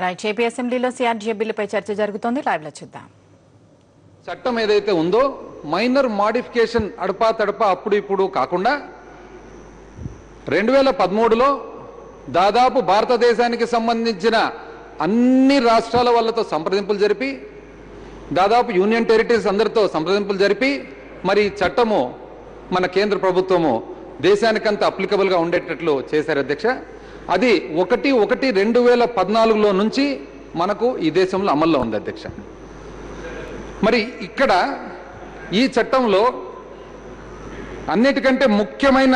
Right, AP అసెంబ్లీలో CRDA బిల్లుపై చర్చ జరుగుతోంది. లైవ్ లో చూద్దాం. చట్టం ఏదైతే ఉందో మైనర్ మాడిఫికేషన్ అడపా తడపా అప్పుడు ఇప్పుడు కాకుండా 2013లో దాదాపు భారతదేశానికి సంబంధించిన అన్ని రాష్ట్రాల వాళ్ళతో సంప్రదింపులు జరిపి దాదాపు యూనియన్ టెరిటరీస్ అందరితో సంప్రదింపులు జరిపి మరి చట్టము మన కేంద్ర ప్రభుత్వము దేశానికంత అప్లికబుల్గా ఉండేటట్లు చేశారు అధ్యక్ష. అది 1/1/2014లో నుంచి మనకు ఈ దేశంలో అమల్లో ఉంది అధ్యక్ష. మరి ఇక్కడ ఈ చట్టంలో అన్నిటికంటే ముఖ్యమైన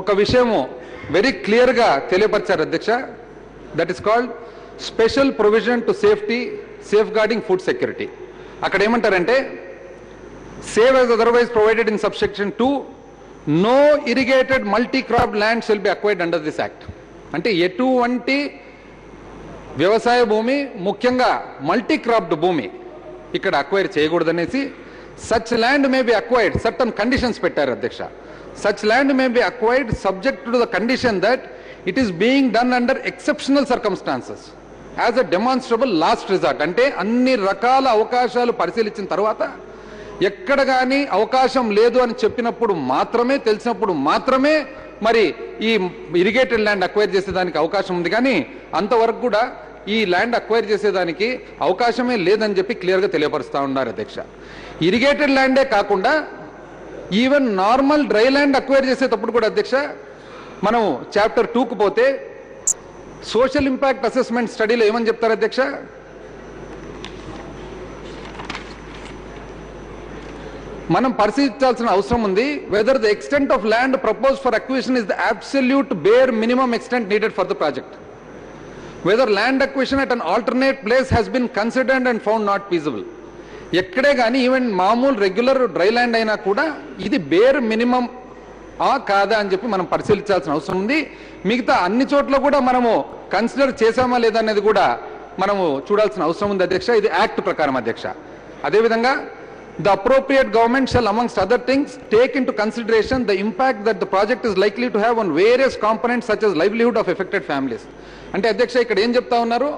ఒక విషయము వెరీ క్లియర్గా తెలియపరిచారు అధ్యక్ష. That is called special provision to safeguarding food security. అక్కడ ఏమంటారంటే save as otherwise provided in subsection 2 no irrigated multi crop land shall be acquired under this act. అంటే ఎటువంటి వ్యవసాయ భూమి ముఖ్యంగా మల్టీ క్రాప్డ్ భూమి ఇక్కడ అక్వైర్ చేయకూడదనేసి such land may be acquired certain conditions పెట్టారు అధ్యక్ష. Such land may be acquired subject to the condition that it is being done under exceptional circumstances as a డెమాన్స్ట్రబుల్ last resort. అంటే అన్ని రకాల అవకాశాలు పరిశీలించిన తర్వాత ఎక్కడ కానీ అవకాశం లేదు అని చెప్పినప్పుడు మాత్రమే తెలిసినప్పుడు మాత్రమే మరి ఈ ఇరిగేటెడ్ ల్యాండ్ అక్వైర్ చేసేదానికి అవకాశం ఉంది. కానీ అంతవరకు కూడా ఈ ల్యాండ్ అక్వైర్ చేసేదానికి అవకాశమే లేదని చెప్పి క్లియర్గా తెలియపరుస్తూ ఉన్నారు అధ్యక్ష. ఇరిగేటెడ్ ల్యాండే కాకుండా even normal dry land acquire చేసేటప్పుడు కూడా అధ్యక్ష మనం చాప్టర్ 2కు పోతే సోషల్ ఇంపాక్ట్ అసెస్మెంట్ స్టడీలో ఏమని చెప్తారు అధ్యక్ష? మనం పరిశీలించాల్సిన అవసరం ఉంది. Whether the extent of land propose for acquisition is the absolute bare minimum extent needed for the project. Whether land acquisition at an alternate place has been considered and found not feasible. ఎక్కడే కానీ even మామూలు regular dry land అయినా కూడా ఇది bear minimum కాదా అని చెప్పి మనం పరిశీలించాల్సిన అవసరం ఉంది. మిగతా అన్ని చోట్ల కూడా మనము కన్సిడర్ చేశామా లేదా అనేది కూడా మనము చూడాల్సిన అవసరం ఉంది అధ్యక్ష. ఇది యాక్ట్ ప్రకారం అధ్యక్ష. అదేవిధంగా the appropriate government shall amongst other things take into consideration the impact that the project is likely to have on various components such as livelihood of affected families. అంటే అధ్యక్ష ఇక్కడ ఏం చెప్తా ఉన్నారు?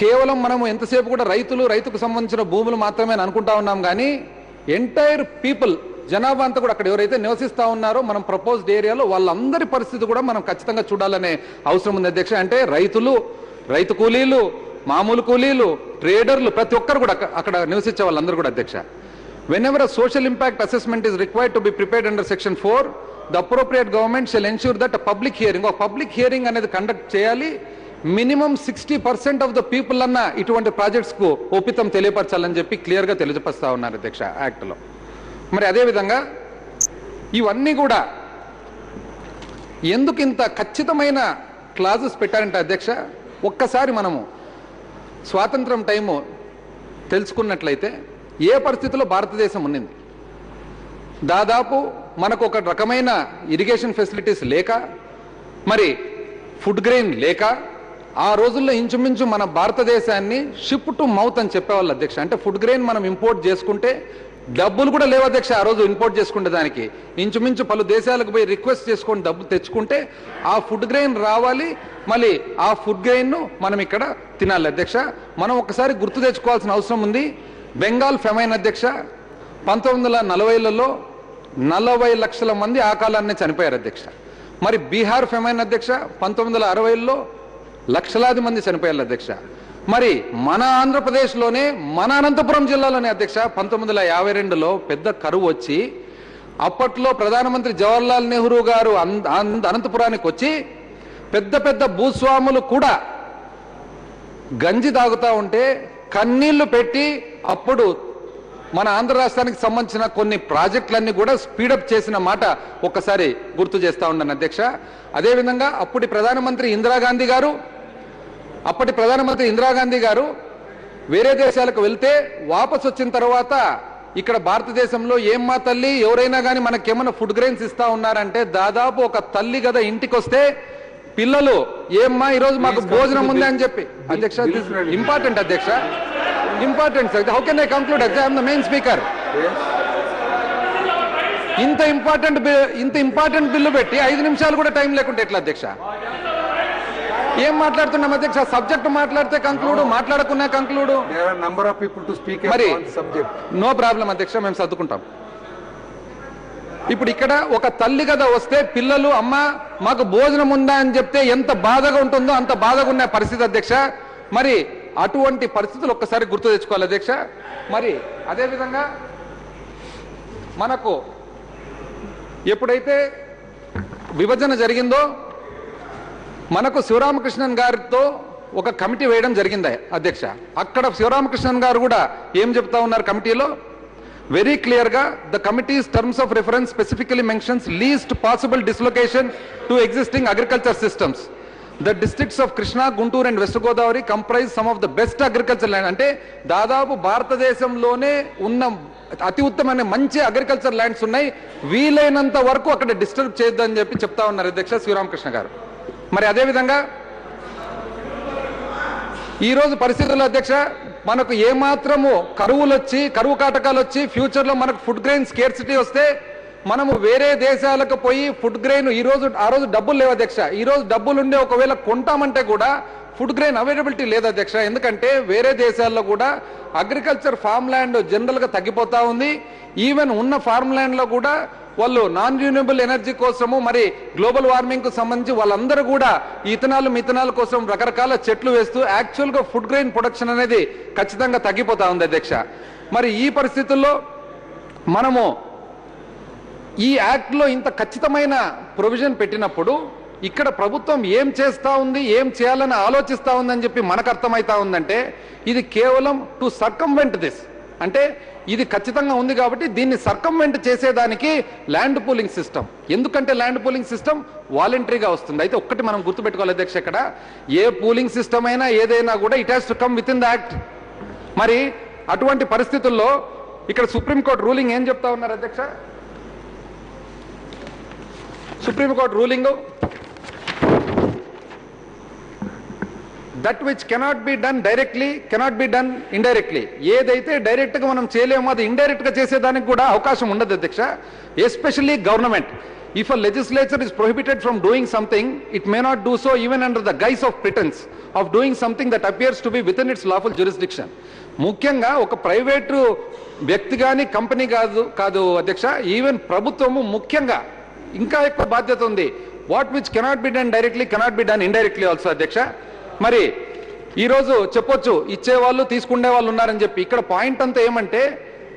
కేవలం మనము ఎంతసేపు కూడా రైతుకు సంబంధించిన భూములు మాత్రమే అనుకుంటా ఉన్నాం, కానీ ఎంటైర్ పీపుల్ జనాభా అంతా కూడా అక్కడ ఎవరైతే నివసిస్తా ఉన్నారో మనం ప్రపోజ్డ్ ఏరియాలో వాళ్ళందరి పరిస్థితి కూడా మనం ఖచ్చితంగా చూడాలనే అవసరం ఉంది అధ్యక్ష. అంటే రైతు కూలీలు, మామూలు కూలీలు, ట్రేడర్లు, ప్రతి ఒక్కరు కూడా అక్కడ నివసించే వాళ్ళందరూ కూడా అధ్యక్ష. Whenever a social impact assessment is required to be prepared under section 4, the appropriate government shall ensure that a public hearing అనేది కండక్ట్ చేయాలి. మినిమం 60% ఆఫ్ ద పీపుల్ అన్న ఇటువంటి ప్రాజెక్ట్స్ కు ఒప్పితం తెలియపరచాలని చెప్పి క్లియర్ గా తెలియపరుస్తా ఉన్నారు అధ్యక్ష యాక్ట్ లో. మరి అదేవిధంగా ఇవన్నీ కూడా ఎందుకు ఇంత ఖచ్చితమైన క్లాజెస్ పెట్టారంటే అధ్యక్ష, ఒక్కసారి మనము స్వాతంత్రం టైము తెలుసుకున్నట్లయితే ఏ పరిస్థితిలో భారతదేశం ఉన్నింది. దాదాపు మనకు ఒక రకమైన ఇరిగేషన్ ఫెసిలిటీస్ లేక, మరి ఫుడ్ గ్రెయిన్ లేక, ఆ రోజుల్లో ఇంచుమించు మన భారతదేశాన్ని షిప్ టు మౌత్ అని చెప్పేవాళ్ళు అధ్యక్ష. అంటే ఫుడ్ గ్రెయిన్ మనం ఇంపోర్ట్ చేసుకుంటే డబ్బులు కూడా లేవు అధ్యక్ష. ఆ రోజు ఇంపోర్ట్ చేసుకుంటే దానికి ఇంచుమించు పలు దేశాలకు పోయి రిక్వెస్ట్ చేసుకొని డబ్బు తెచ్చుకుంటే ఆ ఫుడ్ గ్రెయిన్ రావాలి, మళ్ళీ ఆ ఫుడ్ గ్రెయిన్ను మనం ఇక్కడ తినాలి అధ్యక్ష. మనం ఒకసారి గుర్తు తెచ్చుకోవాల్సిన అవసరం ఉంది. బెంగాల్ ఫెమైన్ అధ్యక్ష 1940లలో 40 లక్షల మంది ఆ కాలాన్ని చనిపోయారు అధ్యక్ష. మరి బీహార్ ఫెమైన్ అధ్యక్ష 1960ల్లో లక్షలాది మంది చనిపోయారు అధ్యక్ష. మరి మన ఆంధ్రప్రదేశ్లోనే మన అనంతపురం జిల్లాలోనే అధ్యక్ష 1952లో పెద్ద కరువు వచ్చి అప్పట్లో ప్రధానమంత్రి జవహర్లాల్ నెహ్రూ గారు అనంతపురానికి వచ్చి పెద్ద భూస్వాములు కూడా గంజి తాగుతూ ఉంటే కన్నీళ్లు పెట్టి అప్పుడు మన ఆంధ్ర రాష్ట్రానికి సంబంధించిన కొన్ని ప్రాజెక్టులన్నీ కూడా స్పీడప్ చేసిన మాట ఒక్కసారి గుర్తు చేస్తా ఉన్నాను అధ్యక్ష. అదేవిధంగా అప్పటి ప్రధానమంత్రి ఇందిరాగాంధీ గారు వేరే దేశాలకు వెళ్తే వాపసు వచ్చిన తర్వాత ఇక్కడ భారతదేశంలో ఏమ్మా తల్లి ఎవరైనా కానీ మనకేమైనా ఫుడ్ గ్రెయిన్స్ ఇస్తా ఉన్నారంటే దాదాపు ఒక తల్లి కదా ఇంటికి వస్తే పిల్లలు ఏమ్మా ఈరోజు మాకు భోజనం ఉంది అని చెప్పి అధ్యక్ష ఇంపార్టెంట్ అధ్యక్ష important sir. How can I conclude? I am the main speaker. ఇంత ఇంపార్టెంట్ బిల్లు పెట్టి 5 నిమిషాలు కూడా టైం లేకుంటే ఎట్లా అధ్యక్ష? ఏం మాట్లాడుతున్నాం అధ్యక్ష? సబ్జెక్ట్ మాట్లాడితే కంక్లూడ్, మాట్లాడకున్నా conclude. Number of people to speak మరి సబ్జెక్ట్. నో ప్రాబ్లం అధ్యక్ష, మేము సర్దుకుంటాం. ఇప్పుడు ఇక్కడ ఒక తల్లి కథ వస్తే పిల్లలు అమ్మ మాకు భోజనం ఉందా అని చెప్తే ఎంత బాధగా ఉంటుందో అంత బాధగా ఉన్న పరిస్థితి అధ్యక్ష. మరి అటువంటి పరిస్థితులు ఒక్కసారి గుర్తు తెచ్చుకోవాలి అధ్యక్ష. మరి అదేవిధంగా మనకు ఎప్పుడైతే విభజన జరిగిందో మనకు శివరామకృష్ణన్ గారితో ఒక కమిటీ వేయడం జరిగింది అధ్యక్ష. అక్కడ శివరామకృష్ణన్ గారు కూడా ఏం చెప్తా ఉన్నారు కమిటీలో? వెరీ క్లియర్ గా the committees terms of reference specifically mentions least possible dislocation to existing agriculture systems. The districts of Krishna, Guntur and west Godavari comprise some of the best agriculture land. అంటే దాదాపు భారతదేశంలోనే ఉన్న అతి ఉత్తమైన మంచి అగ్రికల్చర్ ల్యాండ్స్ ఉన్నాయి, వీలైనంత వరకు అక్కడ డిస్టర్బ్ చేయొద్దని చెప్పి చెప్తా ఉన్నారు అధ్యక్ష శివరామకృష్ణ గారు. మరి అదేవిధంగా ఈ రోజు పరిస్థితుల్లో అధ్యక్ష మనకు ఏమాత్రము కరువు కాటకాలు వచ్చి ఫ్యూచర్ లో మనకు ఫుడ్ గ్రెయిన్ స్కేర్సిటీ వస్తే మనము వేరే దేశాలకు పోయి ఫుడ్ గ్రెయిన్ ఆ రోజు డబ్బులు లేవు అధ్యక్ష. ఈ రోజు డబ్బులు ఉండే ఒకవేళ కొంటామంటే కూడా ఫుడ్ గ్రెయిన్ అవైలబిలిటీ లేదు అధ్యక్ష. ఎందుకంటే వేరే దేశాల్లో కూడా అగ్రికల్చర్ ఫార్మ్ ల్యాండ్ జనరల్ గా తగ్గిపోతా ఉంది. ఈవెన్ ఉన్న ఫార్మ్ ల్యాండ్ లో కూడా వాళ్ళు నాన్ రిన్యూవబుల్ ఎనర్జీ కోసము, మరి గ్లోబల్ వార్మింగ్ కు సంబంధించి వాళ్ళందరూ కూడా మిథనాల్ కోసం రకరకాల చెట్లు వేస్తూ యాక్చువల్ గా ఫుడ్ గ్రెయిన్ ప్రొడక్షన్ అనేది ఖచ్చితంగా తగ్గిపోతా ఉంది అధ్యక్ష. మరి ఈ పరిస్థితుల్లో మనము ఈ యాక్ట్ లో ఇంత ఖచ్చితమైన ప్రొవిజన్ పెట్టినప్పుడు ఇక్కడ ప్రభుత్వం ఏం చేస్తా ఉంది, ఏం చేయాలని ఆలోచిస్తా ఉందని చెప్పి మనకు అర్థమైతా ఉందంటే ఇది కేవలం టు సర్కంవెంట్ దిస్. అంటే ఇది ఖచ్చితంగా ఉంది కాబట్టి దీన్ని సర్కంవెంట్ చేసేదానికి ల్యాండ్ పూలింగ్ సిస్టమ్. ఎందుకంటే ల్యాండ్ పూలింగ్ సిస్టమ్ వాలంటరీగా వస్తుంది. అయితే ఒక్కటి మనం గుర్తుపెట్టుకోవాలి అధ్యక్ష, ఇక్కడ ఏ పూలింగ్ సిస్టమ్ అయినా ఏదైనా కూడా it has to come with in the act. మరి అటువంటి పరిస్థితుల్లో ఇక్కడ సుప్రీంకోర్టు రూలింగ్ ఏం చెప్తా ఉన్నారు అధ్యక్ష? Supreme court ruling that which cannot be done directly cannot be done indirectly. ఏదైతే డైరెక్ట్ గా మనం చేయలేమో అది ఇండైరెక్ట్ గా చేసేదానికి కూడా అవకాశం ఉండదు అధ్యక్ష. Especially government, if a legislature is prohibited from doing something it may not do so even under the guys of pretence of doing something that appears to be with in it's lawful jurisdiction. ముఖ్యంగా ఒక private వ్యక్తి కానీ company కాదు అధ్యక్ష, even ప్రభుత్వము ముఖ్యంగా ఇంకా ఎక్కువ బాధ్యత ఉంది. What which cannot be done directly cannot be done indirectly also అధ్యక్ష. మరి ఈరోజు చెప్పొచ్చు ఇచ్చేవాళ్ళు తీసుకునే వాళ్ళు ఉన్నారని చెప్పి. ఇక్కడ పాయింట్ అంతా ఏమంటే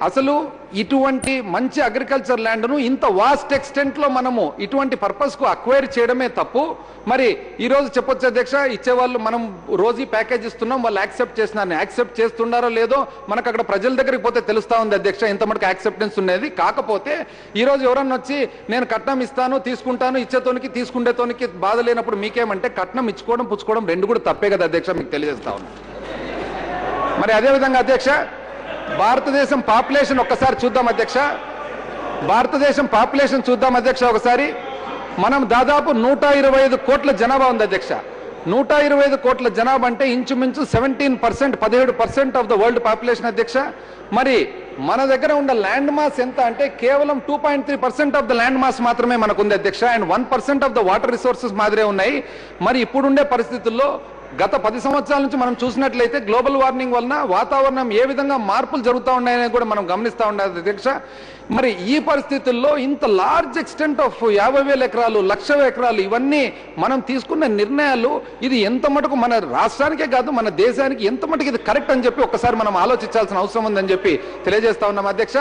అసలు ఇటువంటి మంచి అగ్రికల్చర్ ల్యాండ్ను ఇంత వాస్ట్ ఎక్స్టెంట్ లో మనము ఇటువంటి పర్పస్ కు అక్వైర్ చేయడమే తప్పు. మరి ఈ రోజు చెప్పొచ్చు అధ్యక్ష, ఇచ్చేవాళ్ళు మనం రోజు ప్యాకేజ్ ఇస్తున్నాం, వాళ్ళు యాక్సెప్ట్ చేస్తున్నారో లేదో మనకు అక్కడ ప్రజల దగ్గరికి పోతే తెలుస్తా ఉంది అధ్యక్ష ఎంత మటుకు యాక్సెప్టెన్స్ ఉండేది. కాకపోతే ఈ రోజు ఎవరన్నా వచ్చి నేను కట్నం ఇస్తాను తీసుకుంటాను, ఇచ్చేతోనికి తీసుకునేతోనికి బాధ లేనప్పుడు మీకేమంటే కట్నం ఇచ్చుకోవడం పుచ్చుకోవడం రెండు కూడా తప్పే కదా అధ్యక్ష, మీకు తెలియజేస్తా ఉన్నా. మరి అదేవిధంగా అధ్యక్ష భారతదేశం పాపులేషన్ ఒక్కసారి చూద్దాం అధ్యక్ష. భారతదేశం పాపులేషన్ చూద్దాం అధ్యక్ష ఒకసారి. మనం దాదాపు 125 కోట్ల జనాభా ఉంది అధ్యక్ష. 125 కోట్ల జనాభా అంటే ఇంచుమించు 17% ఆఫ్ ద వరల్డ్ పాపులేషన్ అధ్యక్ష. మరి మన దగ్గర ఉన్న ల్యాండ్ మాస్ ఎంత అంటే కేవలం 2.3% ఆఫ్ ద ల్యాండ్ మాస్ మాత్రమే మనకు ఉంది అధ్యక్ష. And 1% of the water resources మాదిరే ఉన్నాయి. మరి ఇప్పుడుండే పరిస్థితుల్లో గత 10 సంవత్సరాల నుంచి మనం చూసినట్లయితే గ్లోబల్ వార్మింగ్ వలన వాతావరణం ఏ విధంగా మార్పులు జరుగుతూ ఉన్నాయని కూడా మనం గమనిస్తూ ఉండాలి అధ్యక్ష. మరి ఈ పరిస్థితుల్లో ఇంత లార్జ్ ఎక్స్టెంట్ ఆఫ్ 50,000 ఎకరాలు 1,00,000 ఎకరాలు ఇవన్నీ మనం తీసుకున్న నిర్ణయాలు ఇది ఎంత మటుకు మన రాష్ట్రానికే కాదు మన దేశానికి ఎంత మటుకు ఇది కరెక్ట్ అని చెప్పి ఒక్కసారి మనం ఆలోచించాల్సిన అవసరం ఉందని చెప్పి తెలియజేస్తా ఉన్నాం అధ్యక్ష.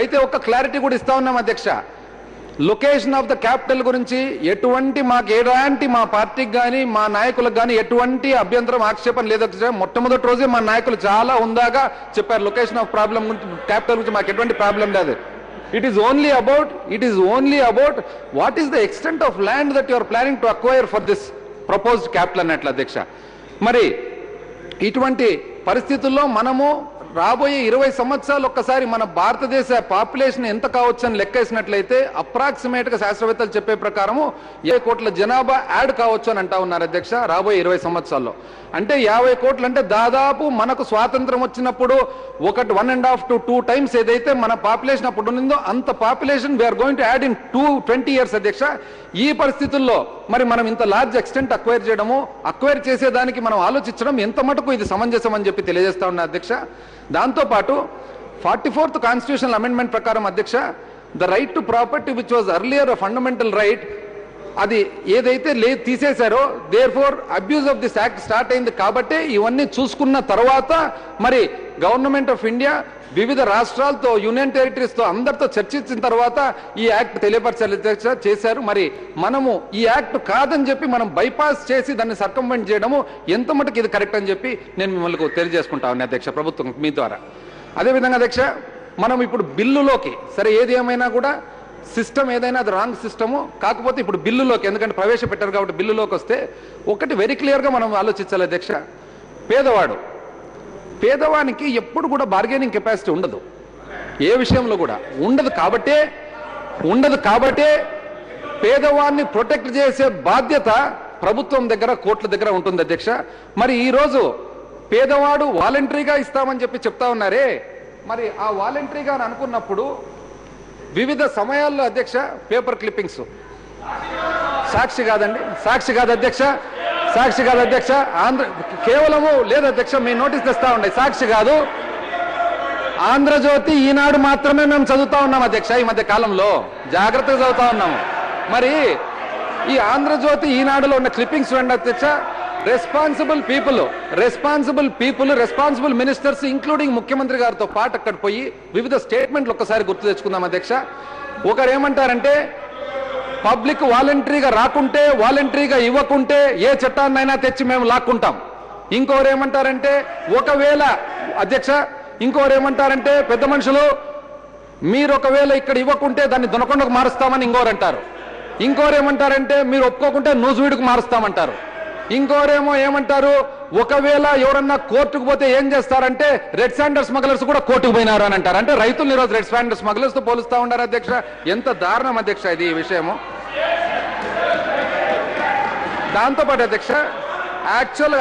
అయితే ఒక క్లారిటీ కూడా ఇస్తా ఉన్నాం అధ్యక్ష. లొకేషన్ ఆఫ్ ద క్యాపిటల్ గురించి ఎలాంటి మా పార్టీకి కానీ మా నాయకులకు కానీ ఎటువంటి అభ్యంతరం ఆక్షేపణ లేదు. మొట్టమొదటి రోజే మా నాయకులు చాలా ఉందాగా చెప్పారు లొకేషన్ ఆఫ్ ప్రాబ్లం గురించి, క్యాపిటల్ గురించి మాకు ఎటువంటి ప్రాబ్లం లేదు. It is only about what is the extent of land that you are planning to acquire for this proposed capital అన్నట్లు అధ్యక్ష. మరి ఇటువంటి పరిస్థితుల్లో మనము రాబోయే 20 సంవత్సరాలు ఒక్కసారి మన భారతదేశ పాపులేషన్ ఎంత కావచ్చు అని లెక్కేసినట్లయితే అప్రాక్సిమేట్ గా శాస్త్రవేత్తలు చెప్పే ప్రకారము 50 కోట్ల జనాభా యాడ్ కావచ్చు అని అంటా ఉన్నారు అధ్యక్ష రాబోయే 20 సంవత్సరాల్లో. అంటే 50 కోట్లు అంటే దాదాపు మనకు స్వాతంత్రం వచ్చినప్పుడు 1.5 to 2 times ఏదైతే మన పాపులేషన్ అప్పుడు ఉందో అంత population we are going to add in 20 years అధ్యక్ష. ఈ పరిస్థితుల్లో మరి మనం ఇంత లార్జ్ ఎక్స్టెంట్ అక్వైర్ చేసేదానికి మనం ఆలోచించడం ఎంత మటుకు ఇది సమంజసం అని చెప్పి తెలియజేస్తా ఉన్నా అధ్యక్ష. దాంతోపాటు 44th కాన్స్టిట్యూషనల్ అమెండ్మెంట్ ప్రకారం అధ్యక్ష the right to property which was earlier fundamental right అది ఏదైతే తీసేశారో therefore abuse of this act start అయింది. కాబట్టి ఇవన్నీ చూసుకున్న తర్వాత మరి గవర్నమెంట్ ఆఫ్ ఇండియా వివిధ రాష్ట్రాలతో యూనియన్ టెరిటరీస్ తో అందరితో చర్చించిన తర్వాత ఈ యాక్ట్ చేశారు. మరి మనము ఈ యాక్ట్ కాదని చెప్పి మనం బైపాస్ చేసి దాన్ని సర్కంవెంట్ చేయడము ఎంత మటుకు ఇది కరెక్ట్ అని చెప్పి నేను మిమ్మల్ని తెలియజేసుకుంటాను అధ్యక్ష ప్రభుత్వం మీ ద్వారా. అదేవిధంగా అధ్యక్ష మనం ఇప్పుడు బిల్లులోకి సరే ఏది ఏమైనా కూడా సిస్టమ్ ఏదైనా అది రాంగ్ సిస్టము, కాకపోతే ఇప్పుడు బిల్లులోకి ఎందుకంటే ప్రవేశపెట్టారు కాబట్టి బిల్లులోకి వస్తే ఒకటి వెరీ క్లియర్గా మనం ఆలోచించాలి అధ్యక్ష. పేదవానికి ఎప్పుడు కూడా బార్గెనింగ్ కెపాసిటీ ఉండదు, ఏ విషయంలో కూడా ఉండదు. కాబట్టే పేదవాన్ని ప్రొటెక్ట్ చేసే బాధ్యత ప్రభుత్వం దగ్గర కోర్టుల దగ్గర ఉంటుంది అధ్యక్ష. మరి ఈరోజు పేదవాడు వాలంటరీగా ఇస్తామని చెప్పి చెప్తా ఉన్నారే, మరి ఆ వాలంటరీగా అని అనుకున్నప్పుడు వివిధ సమయాల్లో అధ్యక్ష పేపర్ క్లిప్పింగ్స్ సాక్షి కాదు అధ్యక్ష కేవలము లేదు అధ్యక్ష మీ నోటీస్ తెస్తా ఉన్నాయి. సాక్షి కాదు, ఆంధ్రజ్యోతి, ఈనాడు మాత్రమే మేము చదువుతా ఉన్నాం అధ్యక్ష. ఈ మధ్య కాలంలో జాగ్రత్తగా చదువుతా ఉన్నాము. మరి ఈ ఆంధ్రజ్యోతి, ఈనాడులో ఉన్న క్లిప్పింగ్స్ చూడండి అధ్యక్ష. రెస్పాన్సిబుల్ పీపుల్ మినిస్టర్స్ ఇంక్లూడింగ్ ముఖ్యమంత్రి గారితో పాటు అక్కడ పోయి వివిధ స్టేట్మెంట్లు ఒక్కసారి గుర్తు తెచ్చుకుందాం అధ్యక్ష. ఒకరు ఏమంటారంటే పబ్లిక్ వాలంటరీగా రాకుంటే, వాలంటరీగా ఇవ్వకుంటే ఏ చట్టాన్నైనా తెచ్చి మేము లాక్కుంటాం. ఇంకోరు ఏమంటారంటే పెద్ద మనుషులు మీరు ఒకవేళ ఇక్కడ ఇవ్వకుంటే దాన్ని దొనకొండకు మారుస్తామని ఇంకోరు అంటారు. ఇంకోరు ఏమంటారంటే మీరు ఒప్పుకోకుంటే నూజివీడుకు మారుస్తామంటారు. ఇంకోరేమో ఏమంటారు ఒకవేళ ఎవరన్నా కోర్టుకు పోతే ఏం చేస్తారంటే రెడ్ శాండర్ స్మగ్లర్స్ కూడా కోర్టుకు పోయినారు అని అంటారు. అంటే రైతులు ఈరోజు రెడ్ శాండర్ స్మగ్లర్స్ తో పోలుస్తా ఉన్నారు అధ్యక్ష. ఎంత దారుణం అధ్యక్ష ఇది ఈ విషయము. దాంతోపాటు అధ్యక్ష యాక్చువల్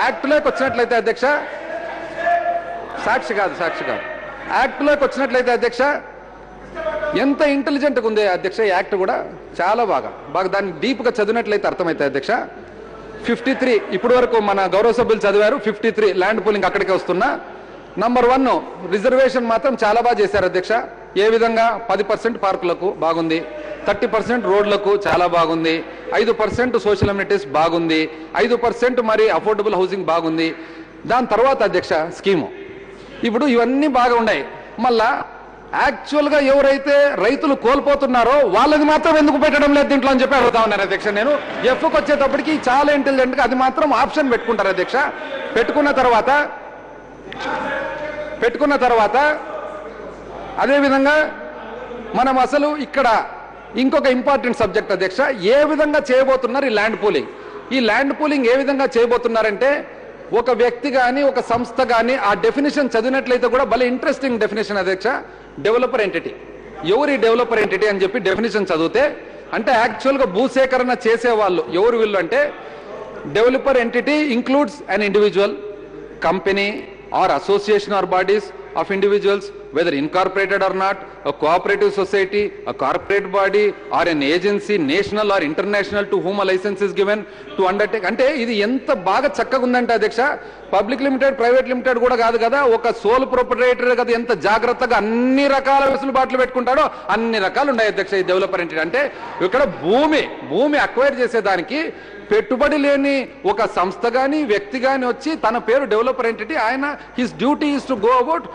యాక్ట్లోకి వచ్చినట్లయితే అధ్యక్ష సాక్షి కాదు యాక్ట్లోకి వచ్చినట్లయితే అధ్యక్ష ఎంత ఇంటెలిజెంట్గా ఉంది అధ్యక్ష. యాక్ట్ కూడా చాలా బాగా దాన్ని డీప్గా చదివినట్లయితే అర్థమవుతాయి అధ్యక్ష. 53 ఇప్పటి వరకు మన గౌరవ సభ్యులు చదివారు. 53 ల్యాండ్ పూలింగ్ అక్కడికే వస్తున్నా. నంబర్ 1 రిజర్వేషన్ మాత్రం చాలా బాగా చేశారు అధ్యక్ష. ఏ విధంగా 10% పార్కులకు బాగుంది, 30% రోడ్లకు చాలా బాగుంది, 5% సోషల్ అమ్యూనిటీస్ బాగుంది, 5% మరి అఫోర్డబుల్ హౌసింగ్ బాగుంది. దాని తర్వాత అధ్యక్ష స్కీము ఇప్పుడు ఇవన్నీ బాగా ఉన్నాయి. మళ్ళా యాక్చువల్ గా ఎవరైతే రైతులు కోల్పోతున్నారో వాళ్ళది మాత్రం ఎందుకు పెట్టడం లేదు దీంట్లో అని చెప్పి అడుగుతా ఉన్నారు అధ్యక్ష. నేను ఎఫ్కి వచ్చేటప్పటికి చాలా ఇంటెలిజెంట్ గా అది మాత్రం ఆప్షన్ పెట్టుకుంటారు అధ్యక్ష. పెట్టుకున్న తర్వాత అదేవిధంగా మనం అసలు ఇక్కడ ఇంకొక ఇంపార్టెంట్ సబ్జెక్ట్ అధ్యక్ష, ఏ విధంగా చేయబోతున్నారు ఈ ల్యాండ్ పూలింగ్ ఏ విధంగా చేయబోతున్నారంటే ఒక వ్యక్తి కానీ ఒక సంస్థ కానీ ఆ డెఫినేషన్ చదివినట్లయితే కూడా భలే ఇంట్రెస్టింగ్ డెఫినేషన్ అధ్యక్ష. డెవలపర్ ఎంటిటీ, ఎవరి డెవలపర్ ఎంటిటీ అని చెప్పి డెఫినేషన్ చదివితే అంటే యాక్చువల్గా భూసేకరణ చేసేవాళ్ళు ఎవరు వీళ్ళు అంటే developer entity includes an individual, company or association or bodies of individuals, whether incorporated or not, a cooperative society, a corporate body or an agency, national or international, to whom a license is given to undertake. అంటే ఇది ఎంత బాగా చక్కగా ఉందంటే అధ్యక్ష, public limited private limited కూడా కాదు కదా, ఒక సోల్ ప్రొపరేటర్ కదా, ఎంత జాగ్రత్తగా అన్ని రకాల వెసులుబాట్లు పెట్టుకుంటాడో అన్ని రకాలు ఉన్నాయి అధ్యక్ష ఈ డెవలపర్ ఎంటిటీ. అంటే ఇక్కడ భూమి అక్వైర్ చేసేదానికి పెట్టుబడి లేని ఒక సంస్థ గాని వ్యక్తి గాని వచ్చి తన పేరు డెవలపర్ ఎంటిటీ, ఆయన his duty is to go about